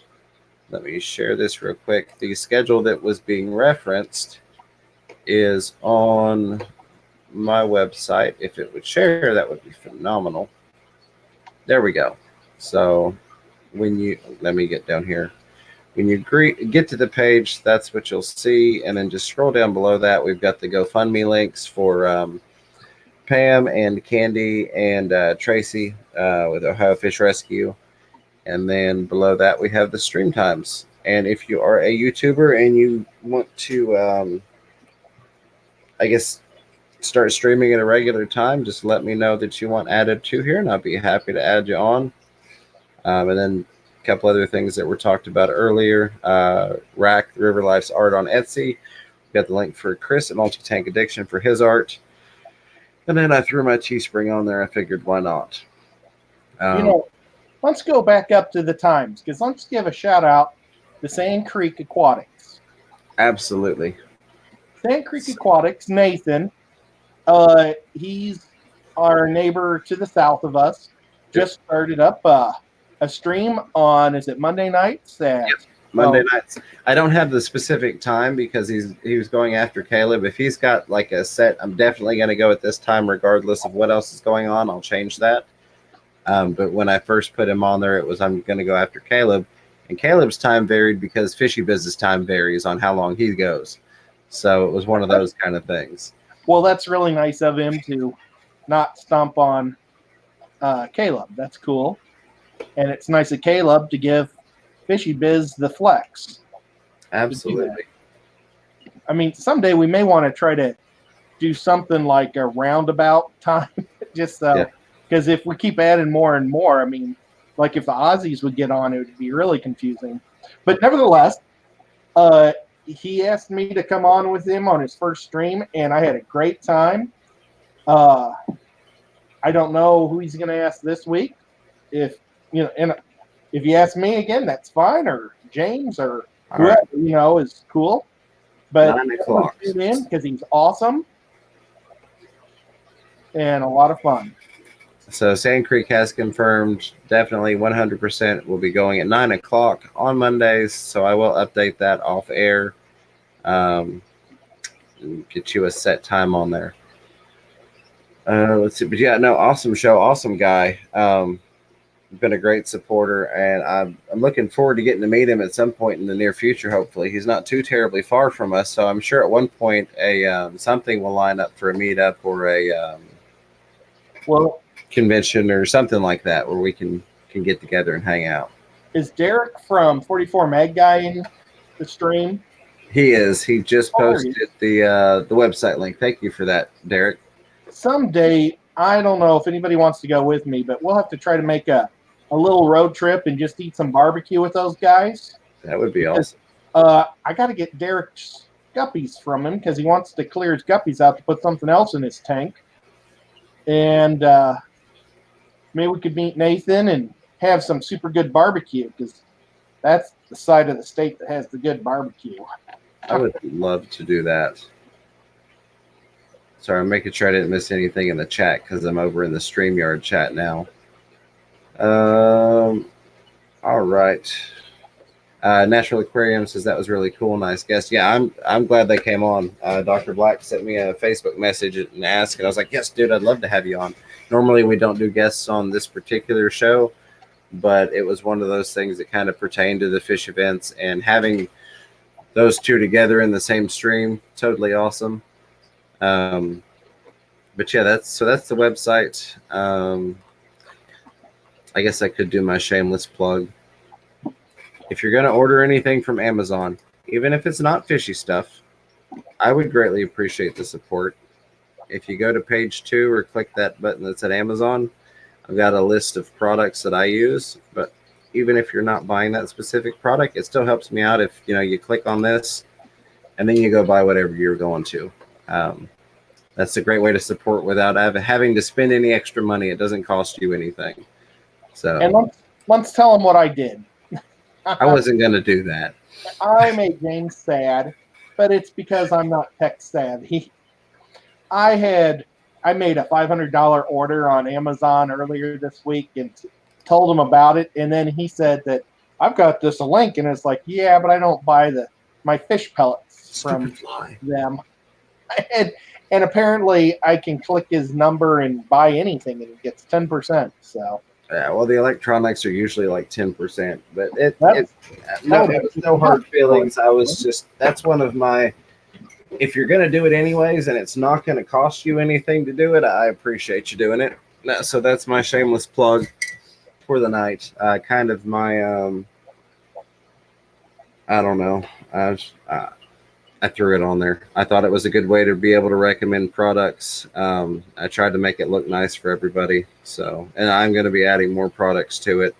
let me share this real quick. The schedule that was being referenced is on my website. If it would share, that would be phenomenal. There we go. So when you, let me get down here. When you get to the page, that's what you'll see. And then just scroll down below that. We've got the GoFundMe links for Pam and Candy and Tracy with Ohio Fish Rescue. And then below that, we have the stream times. And if you are a YouTuber and you want to, I guess, start streaming at a regular time, just let me know that you want added to here, and I'll be happy to add you on. And then a couple other things that were talked about earlier. Rack, the River Life's art on Etsy. We've got the link for Chris at Multi-Tank Addiction for his art. And then I threw my Teespring on there. I figured, why not? Let's go back up to the times, because let's give a shout out to Sand Creek Aquatics. Absolutely. Sand Creek Aquatics, Nathan, he's our neighbor to the south of us, just started up a stream on, is it Monday nights? Monday nights. I don't have the specific time because he was going after Caleb. If he's got like a set, I'm definitely going to go at this time regardless of what else is going on. I'll change that. But when I first put him on there, it was I'm going to go after Caleb. And Caleb's time varied because Fishy Biz's time varies on how long he goes. So it was one of those kind of things. Well, that's really nice of him to not stomp on Caleb. That's cool. And it's nice of Caleb to give Fishy Biz the flex. Absolutely. I mean, someday we may want to try to do something like a roundabout time, just so, because if we keep adding more and more, I mean, like if the Aussies would get on, it would be really confusing. But nevertheless, he asked me to come on with him on his first stream, and I had a great time. I don't know who he's going to ask this week. If you ask me again, that's fine, or James, or whoever, is cool. But 9 o'clock. Tune in because he's awesome and a lot of fun. So Sand Creek has confirmed definitely 100% will be going at 9 o'clock on Mondays. So I will update that off air. Get you a set time on there. Let's see. But yeah, no, awesome show. Awesome guy. been a great supporter, and I'm looking forward to getting to meet him at some point in the near future. Hopefully, he's not too terribly far from us, so I'm sure at one point a something will line up for a meetup or a Well, convention or something like that where we can get together and hang out. is Derek from 44 Mag Guy in the stream? He is. He just Oh, there he posted the website link. Thank you for that, Derek. Someday, I don't know if anybody wants to go with me, but we'll have to try to make a little road trip and just eat some barbecue with those guys. That would be Because, awesome. I got to get Derek's guppies from him because he wants to clear his guppies out to put something else in his tank. And maybe we could meet Nathan and have some super good barbecue because that's the side of the state that has the good barbecue. I would love to do that. Sorry, I'm making sure I didn't miss anything in the chat because I'm over in the StreamYard chat now. All right. Natural Aquarium says that was really cool. Nice guest. Yeah, I'm glad they came on. Dr. Black sent me a Facebook message and asked, and I was like, yes, dude, I'd love to have you on. Normally we don't do guests on this particular show, but it was one of those things that kind of pertained to the fish events, and having those two together in the same stream, totally awesome. But yeah, that's the website. I guess I could do my shameless plug. If you're going to order anything from Amazon, even if it's not fishy stuff, I would greatly appreciate the support. If you go to page 2 or click that button that's at Amazon, I've got a list of products that I use. But even if you're not buying that specific product, it still helps me out if you click on this and then you go buy whatever you're going to. That's a great way to support without having to spend any extra money. It doesn't cost you anything. So, And let's tell him what I did. I wasn't going to do that. I made James sad, but it's because I'm not tech savvy. I made a $500 order on Amazon earlier this week and told him about it, and then he said that I've got this link, and it's like, yeah, but I don't buy my fish pellets from them. And apparently I can click his number and buy anything, and it gets 10%. So. Yeah, well, the electronics are usually like 10%, but no hard feelings. That's one of my, if you're going to do it anyways and it's not going to cost you anything to do it, I appreciate you doing it. So that's my shameless plug for the night. Kind of my, I don't know. I threw it on there. I thought it was a good way to be able to recommend products. I tried to make it look nice for everybody. So, and I'm going to be adding more products to it.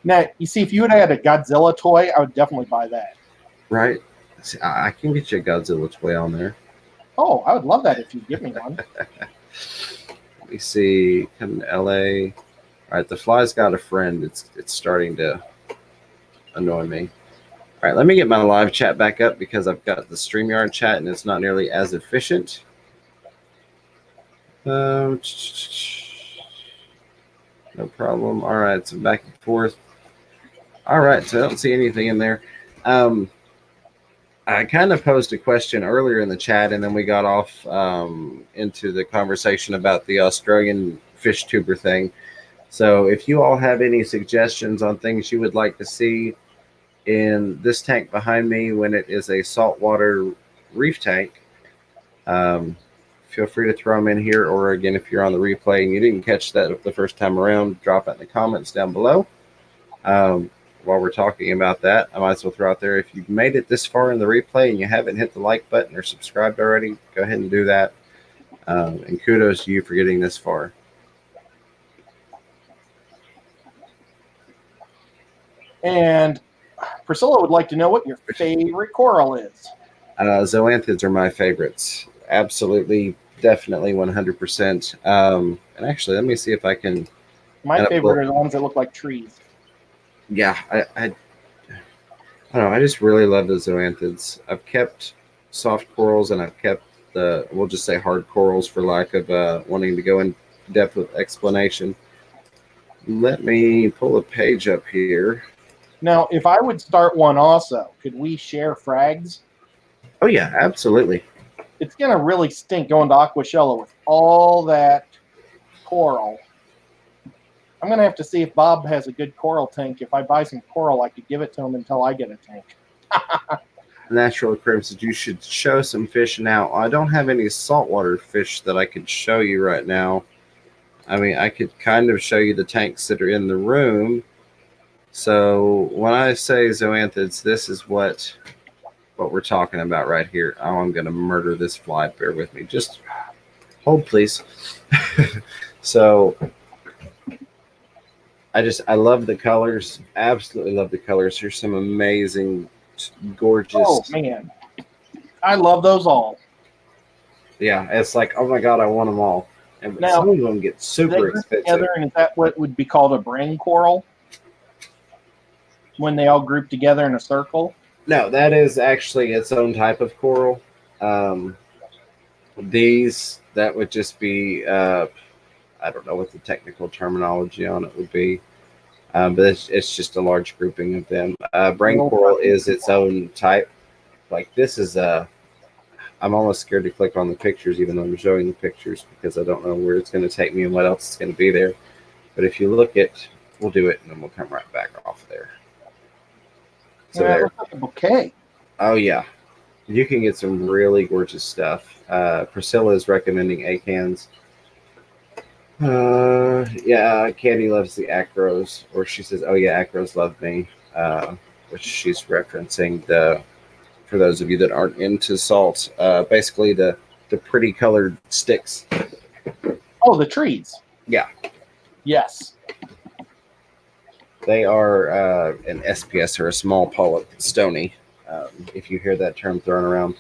Now, you see, if you had had a Godzilla toy, I would definitely buy that. Right. See, I can get you a Godzilla toy on there. Oh, I would love that if you give me one. Let me see. Come to LA. All right. The fly's got a friend. It's starting to annoy me. All right, let me get my live chat back up because I've got the StreamYard chat and it's not nearly as efficient. No problem. All right, so back and forth. All right, so I don't see anything in there. I kind of posed a question earlier in the chat, and then we got off into the conversation about the Australian fish tuber thing. So if you all have any suggestions on things you would like to see in this tank behind me when it is a saltwater reef tank, feel free to throw them in here, or again, if you're on the replay and you didn't catch that the first time around, drop it in the comments down below. While we're talking about that, I might as well throw out there, if you've made it this far in the replay and you haven't hit the like button or subscribed already, go ahead and do that. And kudos to you for getting this far. And Priscilla would like to know what your favorite coral is. Zoanthids are my favorites. Absolutely, definitely, 100%. And actually, let me see if I can. My favorite are the ones that look like trees. Yeah, I don't know. I just really love the zoanthids. I've kept soft corals and I've kept we'll just say hard corals for lack of wanting to go in depth with explanation. Let me pull a page up here. Now, if I would start one also, could we share frags? Oh, yeah, absolutely. It's going to really stink going to Aquashella with all that coral. I'm gonna have to see if Bob has a good coral tank. If I buy some coral, I could give it to him until I get a tank. Natural Aquarium said you should show some fish now. I don't have any saltwater fish that I could show you right now. I mean, I could kind of show you the tanks that are in the room. So when I say zoanthids, this is what we're talking about right here. Oh, I'm going to murder this fly. Bear with me. Just hold, please. So I love the colors. Absolutely love the colors. Here's some amazing, gorgeous. Oh man, I love those all. Yeah, it's like, oh my God, I want them all. And Now, some of them get They super group expensive. together, and is that what would be called a brain coral? When they all group together in a circle? No, that is actually its own type of coral. That would just be, I don't know what the technical terminology on it would be, but it's just a large grouping of them. Brain coral is its own type. Like this is I'm almost scared to click on the pictures, even though I'm showing the pictures, because I don't know where it's going to take me and what else is going to be there. But if you look at, we'll do it, and then we'll come right back off there. So Yeah, it there. looks like a bouquet. Oh, yeah. You can get some really gorgeous stuff. Priscilla is recommending acans. Yeah, Candy loves the acros, or she says, oh, yeah, acros love me, which she's referencing for those of you that aren't into salt, basically the pretty colored sticks. Oh, the trees. Yeah. Yes. They are an SPS, or a small polyp stony, if you hear that term thrown around.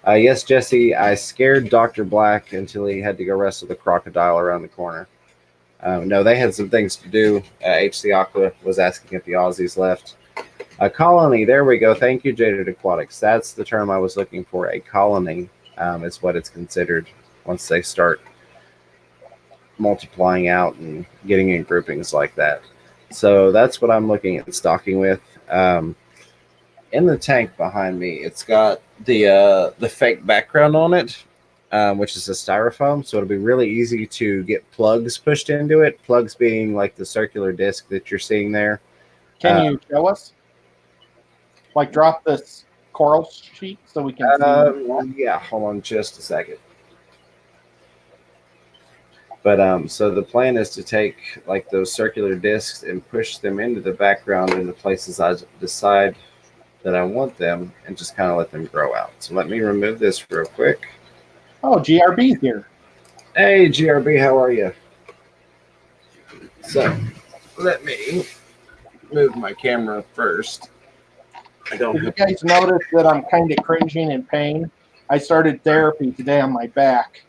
Yes, Jesse, I scared Dr. Black until he had to go wrestle the crocodile around the corner. No, they had some things to do. HC Aqua was asking if the Aussies left. A colony, there we go. Thank you, Jaded Aquatics. That's the term I was looking for. A colony is what it's considered once they start multiplying out and getting in groupings like that. So that's what I'm looking at stocking with. In the tank behind me, it's got the fake background on it, which is a styrofoam. So it'll be really easy to get plugs pushed into it. Plugs being like the circular disc that you're seeing there. Can you show us? Like drop this coral sheet so we can see. Yeah, hold on just a second. But so the plan is to take like those circular discs and push them into the background in the places I decide that I want them, and just kind of let them grow out. So let me remove this real quick. Oh, GRB's here. Hey, GRB, how are you? So let me move my camera first. I don't Did you have guys notice that I'm kind of cringing in pain? I started therapy today on my back.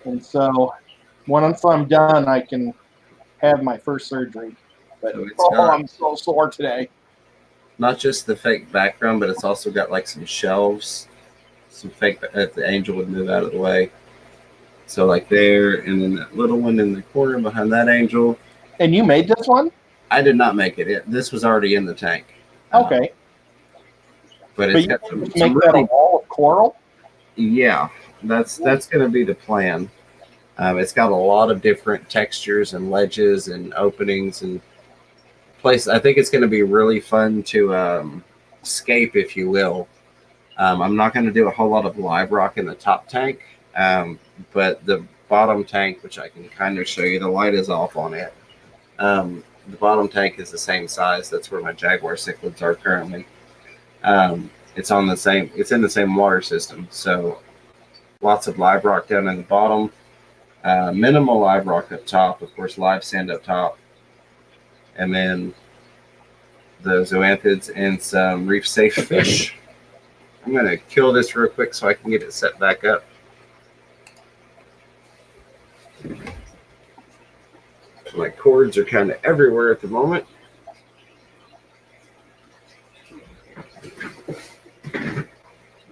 And so once I'm done, I can have my first surgery. But I'm so sore today. not just the fake background, but it's also got like some shelves, some fake that the angel would move out of the way. So like there, and then that little one in the corner behind that angel. And you made this one? I did not make it. This was already in the tank. Okay. But But it's you got can some make that a really, wall of coral? yeah, that's going to be the plan. It's got a lot of different textures and ledges and openings and places. I think it's going to be really fun to escape, if you will. I'm not going to do a whole lot of live rock in the top tank, but the bottom tank, which I can kind of show you, the light is off on it. The bottom tank is the same size. That's where my Jaguar cichlids are currently. It's in the same water system. So lots of live rock down in the bottom, minimal live rock up top, of course, live sand up top, and then the zoanthids and some reef safe fish. I'm going to kill this real quick so I can get it set back up. My cords are kind of everywhere at the moment.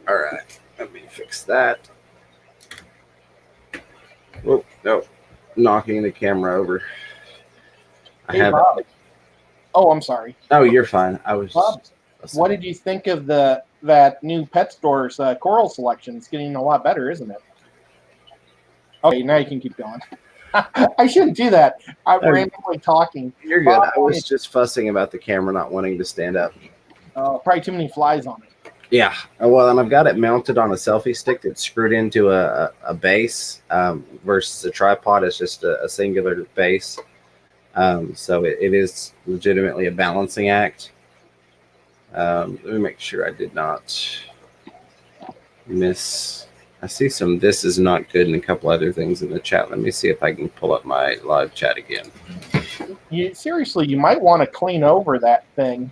All right, let me fix that. Oh, no, knocking the camera over. Hey, Bob. Oh, I'm sorry. Oh, you're fine. Bob, what did you think of that new pet store's coral selection? It's getting a lot better, isn't it? Okay, now you can keep going. I shouldn't do that. I'm Oh, randomly talking. You're good. I was just fussing about the camera not wanting to stand up. Probably too many flies on it. Yeah. Well, and I've got it mounted on a selfie stick that's screwed into a base versus a tripod. It's just a singular base. So it is legitimately a balancing act. Let me make sure I did not miss. I see some "this is not good" and a couple other things in the chat. Let me see if I can pull up my live chat again. Seriously, you might want to clean over that thing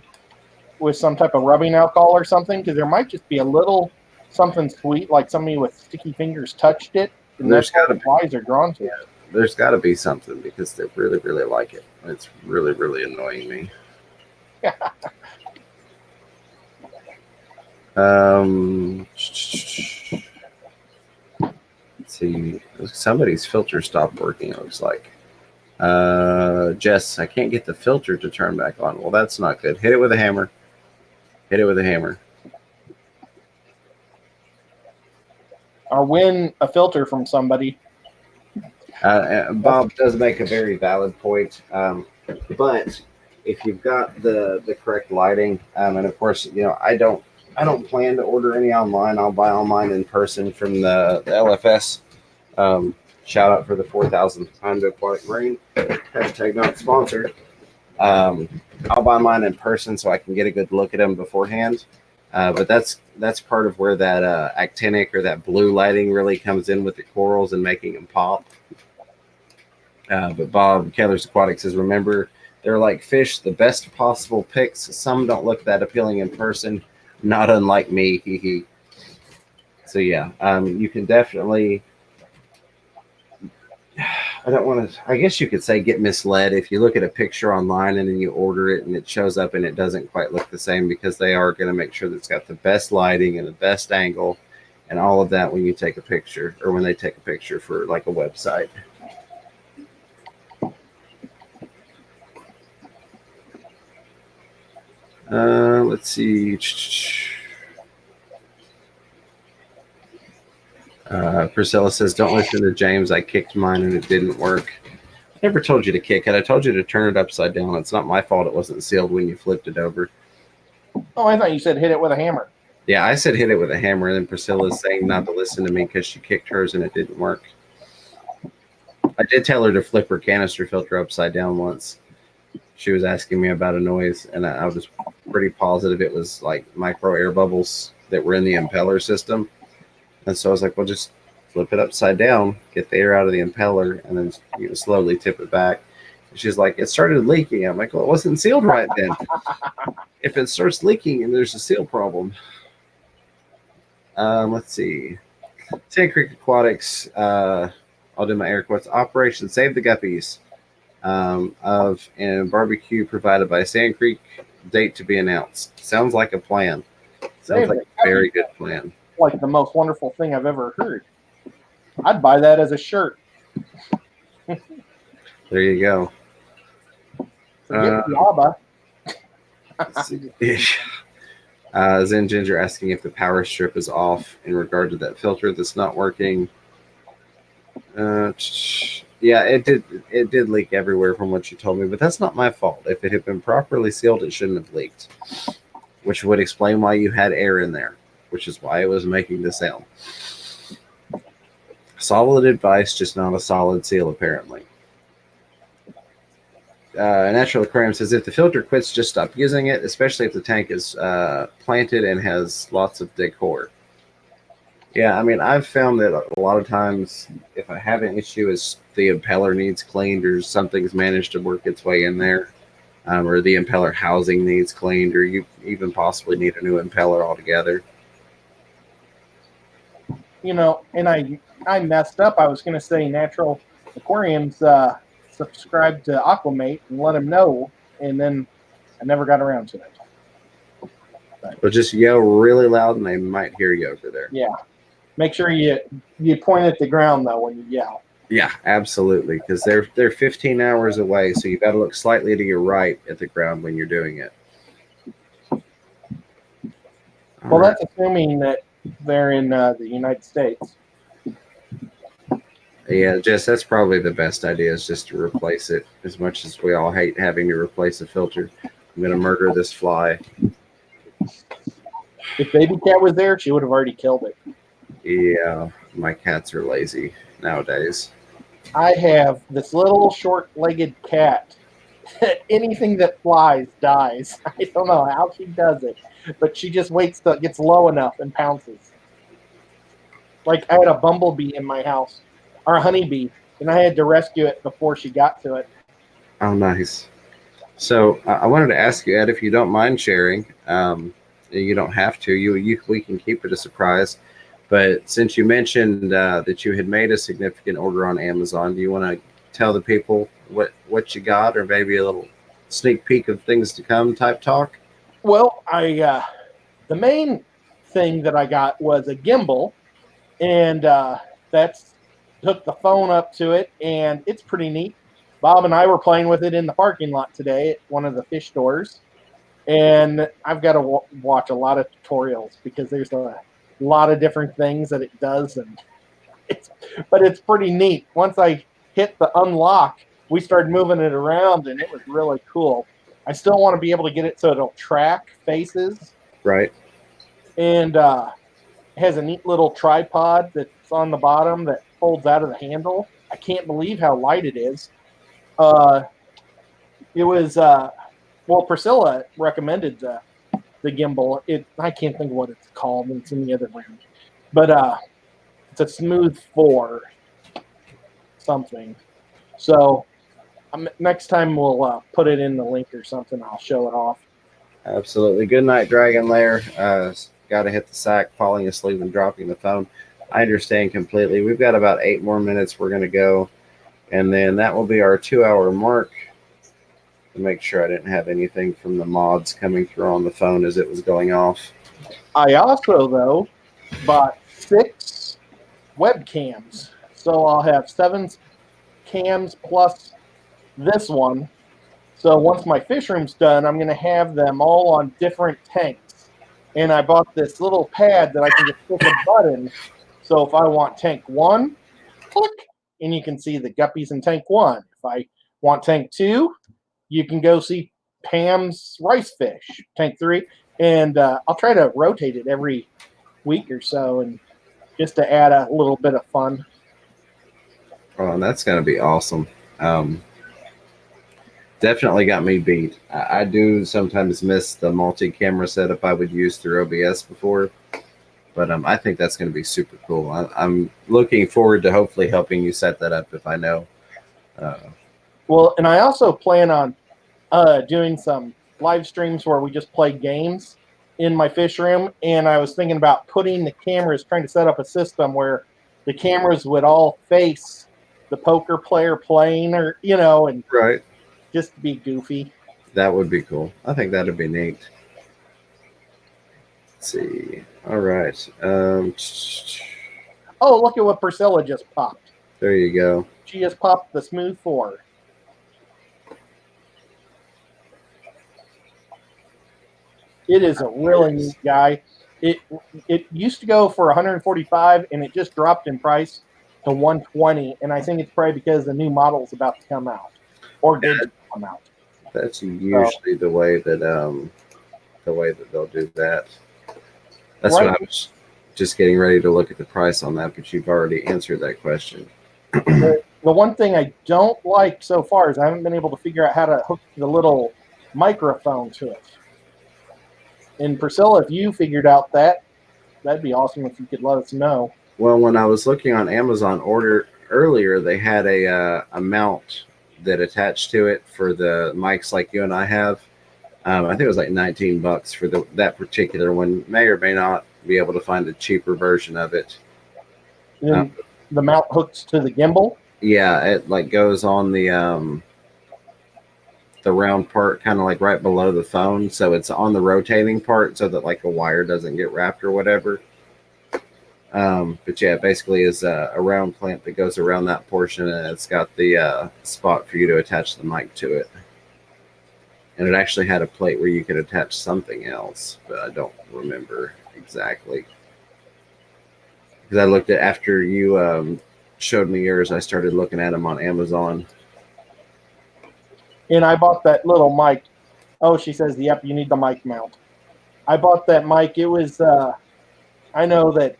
with some type of rubbing alcohol or something, because there might just be a little something sweet, like somebody with sticky fingers touched it, and There's that's why gotta the flies are drawn to it. There's got to be something because they really, really like it. It's really, really annoying me. Let's see. Somebody's filter stopped working, it looks like. Jess, I can't get the filter to turn back on. Well, that's not good. Hit it with a hammer. Hit it with a hammer. Or win a filter from somebody. Bob does make a very valid point. But if you've got the correct lighting, and of course, I don't plan to order any online. I'll buy all mine in person from the LFS. Shout out for the 4,000th time to Aquatic Marine. Hashtag not sponsored. I'll buy mine in person so I can get a good look at them beforehand. But that's part of where that actinic or that blue lighting really comes in with the corals and making them pop. But Bob Keller's Aquatic says, remember, they're like fish, the best possible picks. Some don't look that appealing in person, not unlike me. Hee hee. So yeah, you can definitely. I don't want to. I guess you could say get misled if you look at a picture online and then you order it and it shows up and it doesn't quite look the same, because they are going to make sure that it's got the best lighting and the best angle and all of that when you take a picture, or when they take a picture for like a website. Let's see. Priscilla says, don't listen to James. I kicked mine and it didn't work. I never told you to kick it. I told you to turn it upside down. It's not my fault it wasn't sealed when you flipped it over. Oh, I thought you said hit it with a hammer. Yeah, I said hit it with a hammer, and then Priscilla's saying not to listen to me because she kicked hers and it didn't work. I did tell her to flip her canister filter upside down once. She was asking me about a noise, and I was pretty positive it was like micro air bubbles that were in the impeller system. And so I was like, well, just flip it upside down, get the air out of the impeller, and then slowly tip it back. And she's like, it started leaking. I'm like, well, it wasn't sealed right then. If it starts leaking and there's a seal problem. Let's see. Sand Creek Aquatics, I'll do my air quotes. Operation Save the Guppies and barbecue provided by Sand Creek. Date to be announced. Sounds like a plan. Sounds like a very good plan. Like the most wonderful thing I've ever heard. I'd buy that as a shirt. There you go. Forget Java. Zen Ginger asking if the power strip is off in regard to that filter that's not working. Yeah, it did leak everywhere from what you told me, but that's not my fault. If it had been properly sealed, it shouldn't have leaked, which would explain why you had air in there, which is why it was making the sound. Solid advice, just not a solid seal, apparently. Natural Aquarium says, if the filter quits, just stop using it, especially if the tank is planted and has lots of decor. Yeah, I mean, I've found that a lot of times if I have an issue is the impeller needs cleaned, or something's managed to work its way in there, or the impeller housing needs cleaned, or you even possibly need a new impeller altogether. And I messed up. I was going to say Natural Aquariums subscribe to Aquamate and let them know, and then I never got around to it. But just yell really loud and they might hear you over there. Yeah. Make sure you point at the ground, though, when you yell. Yeah, absolutely, because they're 15 hours away, so you got to look slightly to your right at the ground when you're doing it. Well, that's assuming that they're in the United States. Yeah, Jess, that's probably the best idea is just to replace it. As much as we all hate having to replace a filter, I'm gonna murder this fly. If Baby Cat was there, she would have already killed it. Yeah, my cats are lazy nowadays. I have this little short-legged cat. Anything that flies dies. I don't know how she does it, but she just waits till it gets low enough and pounces. Like I had a bumblebee in my house, or a honeybee, and I had to rescue it before she got to it. Oh, nice. So I wanted to ask you, Ed, if you don't mind sharing. You don't have to. We can keep it a surprise. But since you mentioned that you had made a significant order on Amazon, do you want to tell the people what you got, or maybe a little sneak peek of things to come type talk? Well, the main thing that I got was a gimbal, and that's hooked the phone up to it, and it's pretty neat. Bob and I were playing with it in the parking lot today at one of the fish stores, and I've got to watch a lot of tutorials because there's a lot of different things that it does, and but it's pretty neat. Once I hit the unlock, we started moving it around, and it was really cool. I still want to be able to get it so it'll track faces, Right. and has a neat little tripod that's on the bottom that folds out of the handle. I can't believe how light it is. It was well, Priscilla recommended the gimbal. I can't think of what it's called. It's in the other room, but it's a Smooth 4 something. So next time we'll put it in the link or something. I'll show it off. Absolutely. Good night, Dragon Lair. Got to hit the sack, falling asleep and dropping the phone. I understand completely. We've got about 8 more minutes we're going to go, and then that will be our 2-hour mark. To make sure I didn't have anything from the mods coming through on the phone as it was going off. I also, though, bought 6 webcams. So I'll have 7 cams plus this one. So once my fish room's done, I'm going to have them all on different tanks. And I bought this little pad that I can just click a button. So if I want tank 1, click, and you can see the guppies in tank 1. If I want tank 2, you can go see Pam's rice fish, tank 3. And I'll try to rotate it every week or so, and just to add a little bit of fun. Oh, and that's going to be awesome. Definitely got me beat. I do sometimes miss the multi-camera setup I would use through OBS before, but I think that's going to be super cool. I'm looking forward to hopefully helping you set that up if I know. Well, and I also plan on doing some live streams where we just play games in my fish room, and I was thinking about putting the cameras, trying to set up a system where the cameras would all face the poker player playing, or and Right. just be goofy. That would be cool. I think that'd be neat. Let's see. All right. Oh, look at what Priscilla just popped. There you go. She just popped the Smooth 4. It is a really neat guy. It used to go for $145, and it just dropped in price to $120. And I think it's probably because the new model is about to come out, or did come out. That's usually the way that they'll do that. That's Right. what I was just getting ready to look at the price on that, but you've already answered that question. The one thing I don't like so far is I haven't been able to figure out how to hook the little microphone to it. And Priscilla, if you figured out that'd be awesome if you could let us know. Well, when I was looking on Amazon order earlier, they had a mount that attached to it for the mics like you and I have. I think it was like $19 for that particular one. May or may not be able to find a cheaper version of it. And the mount hooks to the gimbal. Yeah, it like goes on the round part, kind of like right below the phone, so it's on the rotating part, so that like a wire doesn't get wrapped or whatever. But yeah, it basically is a round clamp that goes around that portion, and it's got the spot for you to attach the mic to it. And it actually had a plate where you could attach something else, but I don't remember exactly. Because I looked at after you showed me yours, I started looking at them on Amazon. And I bought that little mic. Oh, she says, yep, you need the mic mount. I bought that mic. It was, I know that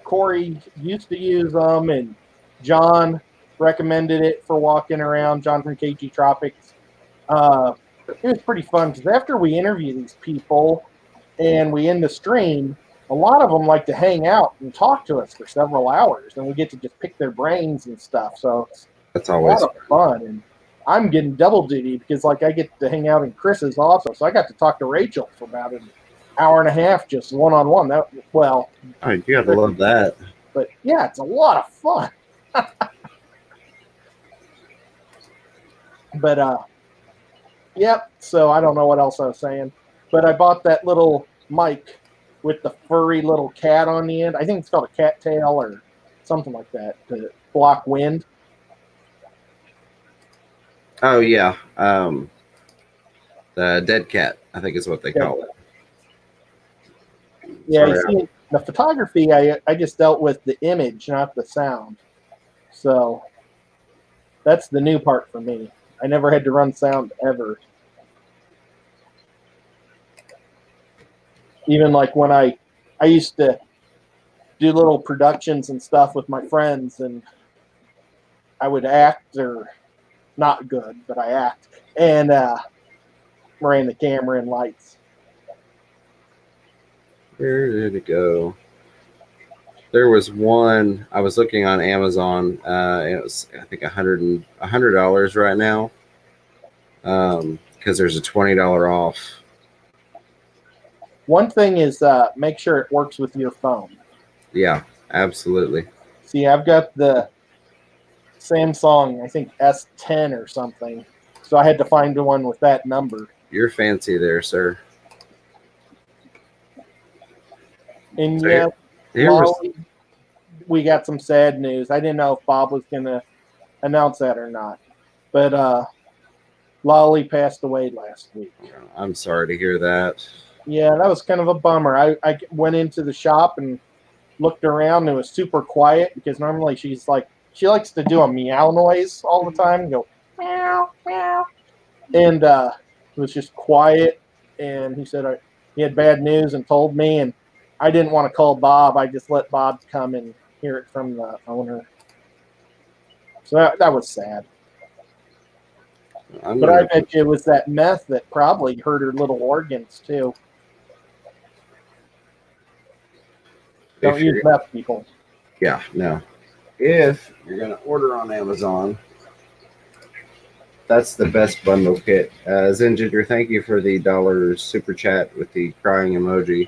Corey used to use them, and John recommended it for walking around. John from KG Tropics. It was pretty fun because after we interview these people and we end the stream, a lot of them like to hang out and talk to us for several hours, and we get to just pick their brains and stuff. So it's That's a always lot of fun, and I'm getting double duty because like I get to hang out in Chris's also. So I got to talk to Rachel for about an hour and a half, just one-on-one. That well, oh, you gotta love that. but yeah, it's a lot of fun. But yep. So I don't know what else I was saying, but I bought that little mic with the furry little cat on the end. I think it's called a cattail or something like that to block wind. Oh yeah, the dead cat, I think is what they call it. Yeah, Sorry, you see, the photography, I just dealt with the image, not the sound. So that's the new part for me. I never had to run sound ever. Even like when I used to do little productions and stuff with my friends, and I would act or not good, but I act and ran the camera and lights. Where did it go? There was one I was looking on Amazon. It was I think $100 right now. Because there's a $20 off. One thing is make sure it works with your phone. Yeah, absolutely. See, I've got the Samsung, I think S10 or something. So I had to find the one with that number. You're fancy there, sir. And So yeah, here was, Molly, we got some sad news. I didn't know if Bob was going to announce that or not. But Lolly passed away last week. I'm sorry to hear that. Yeah, that was kind of a bummer. I went into the shop and looked around, and it was super quiet because normally she likes to do a meow noise all the time, go meow, meow. And it was just quiet. And he said he had bad news and told me, and I didn't want to call Bob. I just let Bob come and hear it from the owner. So that was sad. But I bet you it was that meth that probably hurt her little organs too. Don't use meth, people. Yeah, no. If you're going to order on Amazon, that's the best bundle kit. Zinginger, thank you for the $1 super chat with the crying emoji.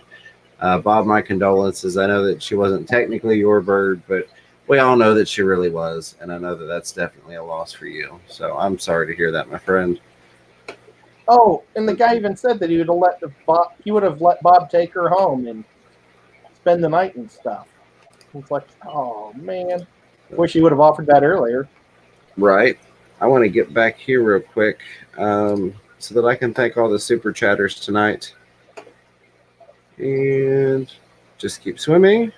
Bob, my condolences. I know that she wasn't technically your bird, but we all know that she really was, and I know that that's definitely a loss for you. So I'm sorry to hear that, my friend. Oh, and the guy even said that he would have let Bob take her home and spend the night and stuff. It's like, oh man, wish he would have offered that earlier. Right. I want to get back here real quick so that I can thank all the super chatters tonight. And just keep swimming.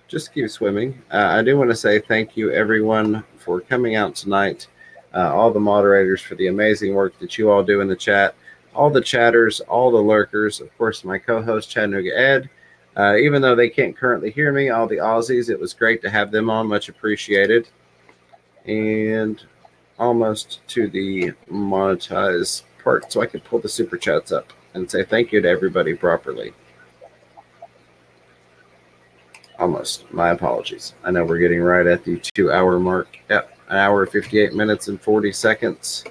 Just keep swimming. I do want to say thank you, everyone, for coming out tonight. All the moderators for the amazing work that you all do in the chat. All the chatters, all the lurkers. Of course, my co-host, Chattanooga Ed. Even though they can't currently hear me, all the Aussies, it was great to have them on. Much appreciated. And almost to the monetize part, so I could pull the super chats up and say thank you to everybody properly. Almost. My apologies. I know we're getting right at the 2-hour mark. Yep, 1 hour, 58 minutes, and 40 seconds.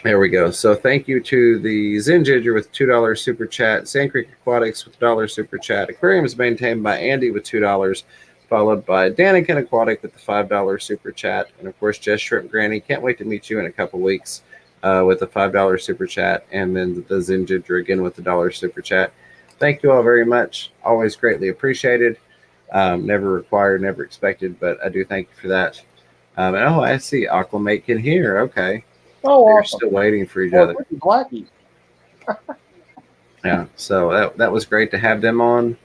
There we go. So thank you to the Zinginger with $2 super chat, Sand Creek Aquatics with $1 super chat, Aquarium is maintained by Andy with $2, followed by Daniken Aquatic with the $5 super chat, and of course Just Shrimp Granny. Can't wait to meet you in a couple weeks with the $5 super chat, and then the Zinginger again with the $1 super chat. Thank you all very much. Always greatly appreciated. Never required, never expected, but I do thank you for that. And oh, I see Aquamate can hear. Okay. Oh, They're awesome. still waiting for each other. Blackie. Yeah, so that was great to have them on.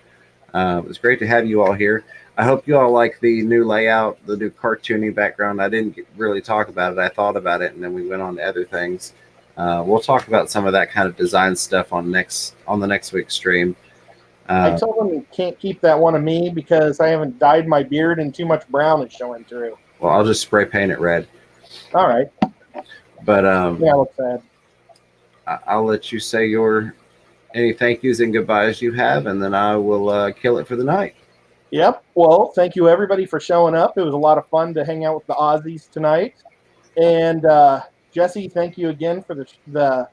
It's great to have you all here. I hope you all like the new layout, the new cartoony background. I didn't really talk about it. I thought about it, and then we went on to other things. We'll talk about some of that kind of design stuff on the next week's stream. I told him you can't keep that one of me because I haven't dyed my beard and too much brown is showing through. Well, I'll just spray paint it red. All right. But Yeah, it looks sad. I'll let you say any thank yous and goodbyes you have, and then I will kill it for the night. Yep. Well, thank you everybody for showing up. It was a lot of fun to hang out with the Aussies tonight. And Jesse, thank you again for the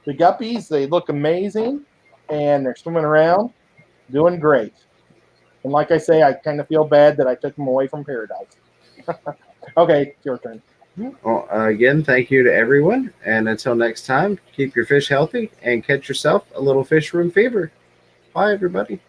guppies. They look amazing, and they're swimming around, doing great. And like I say, I kind of feel bad that I took them away from paradise. Okay, it's your turn. Well, again, thank you to everyone, and until next time, keep your fish healthy and catch yourself a little fish room fever. Bye, everybody.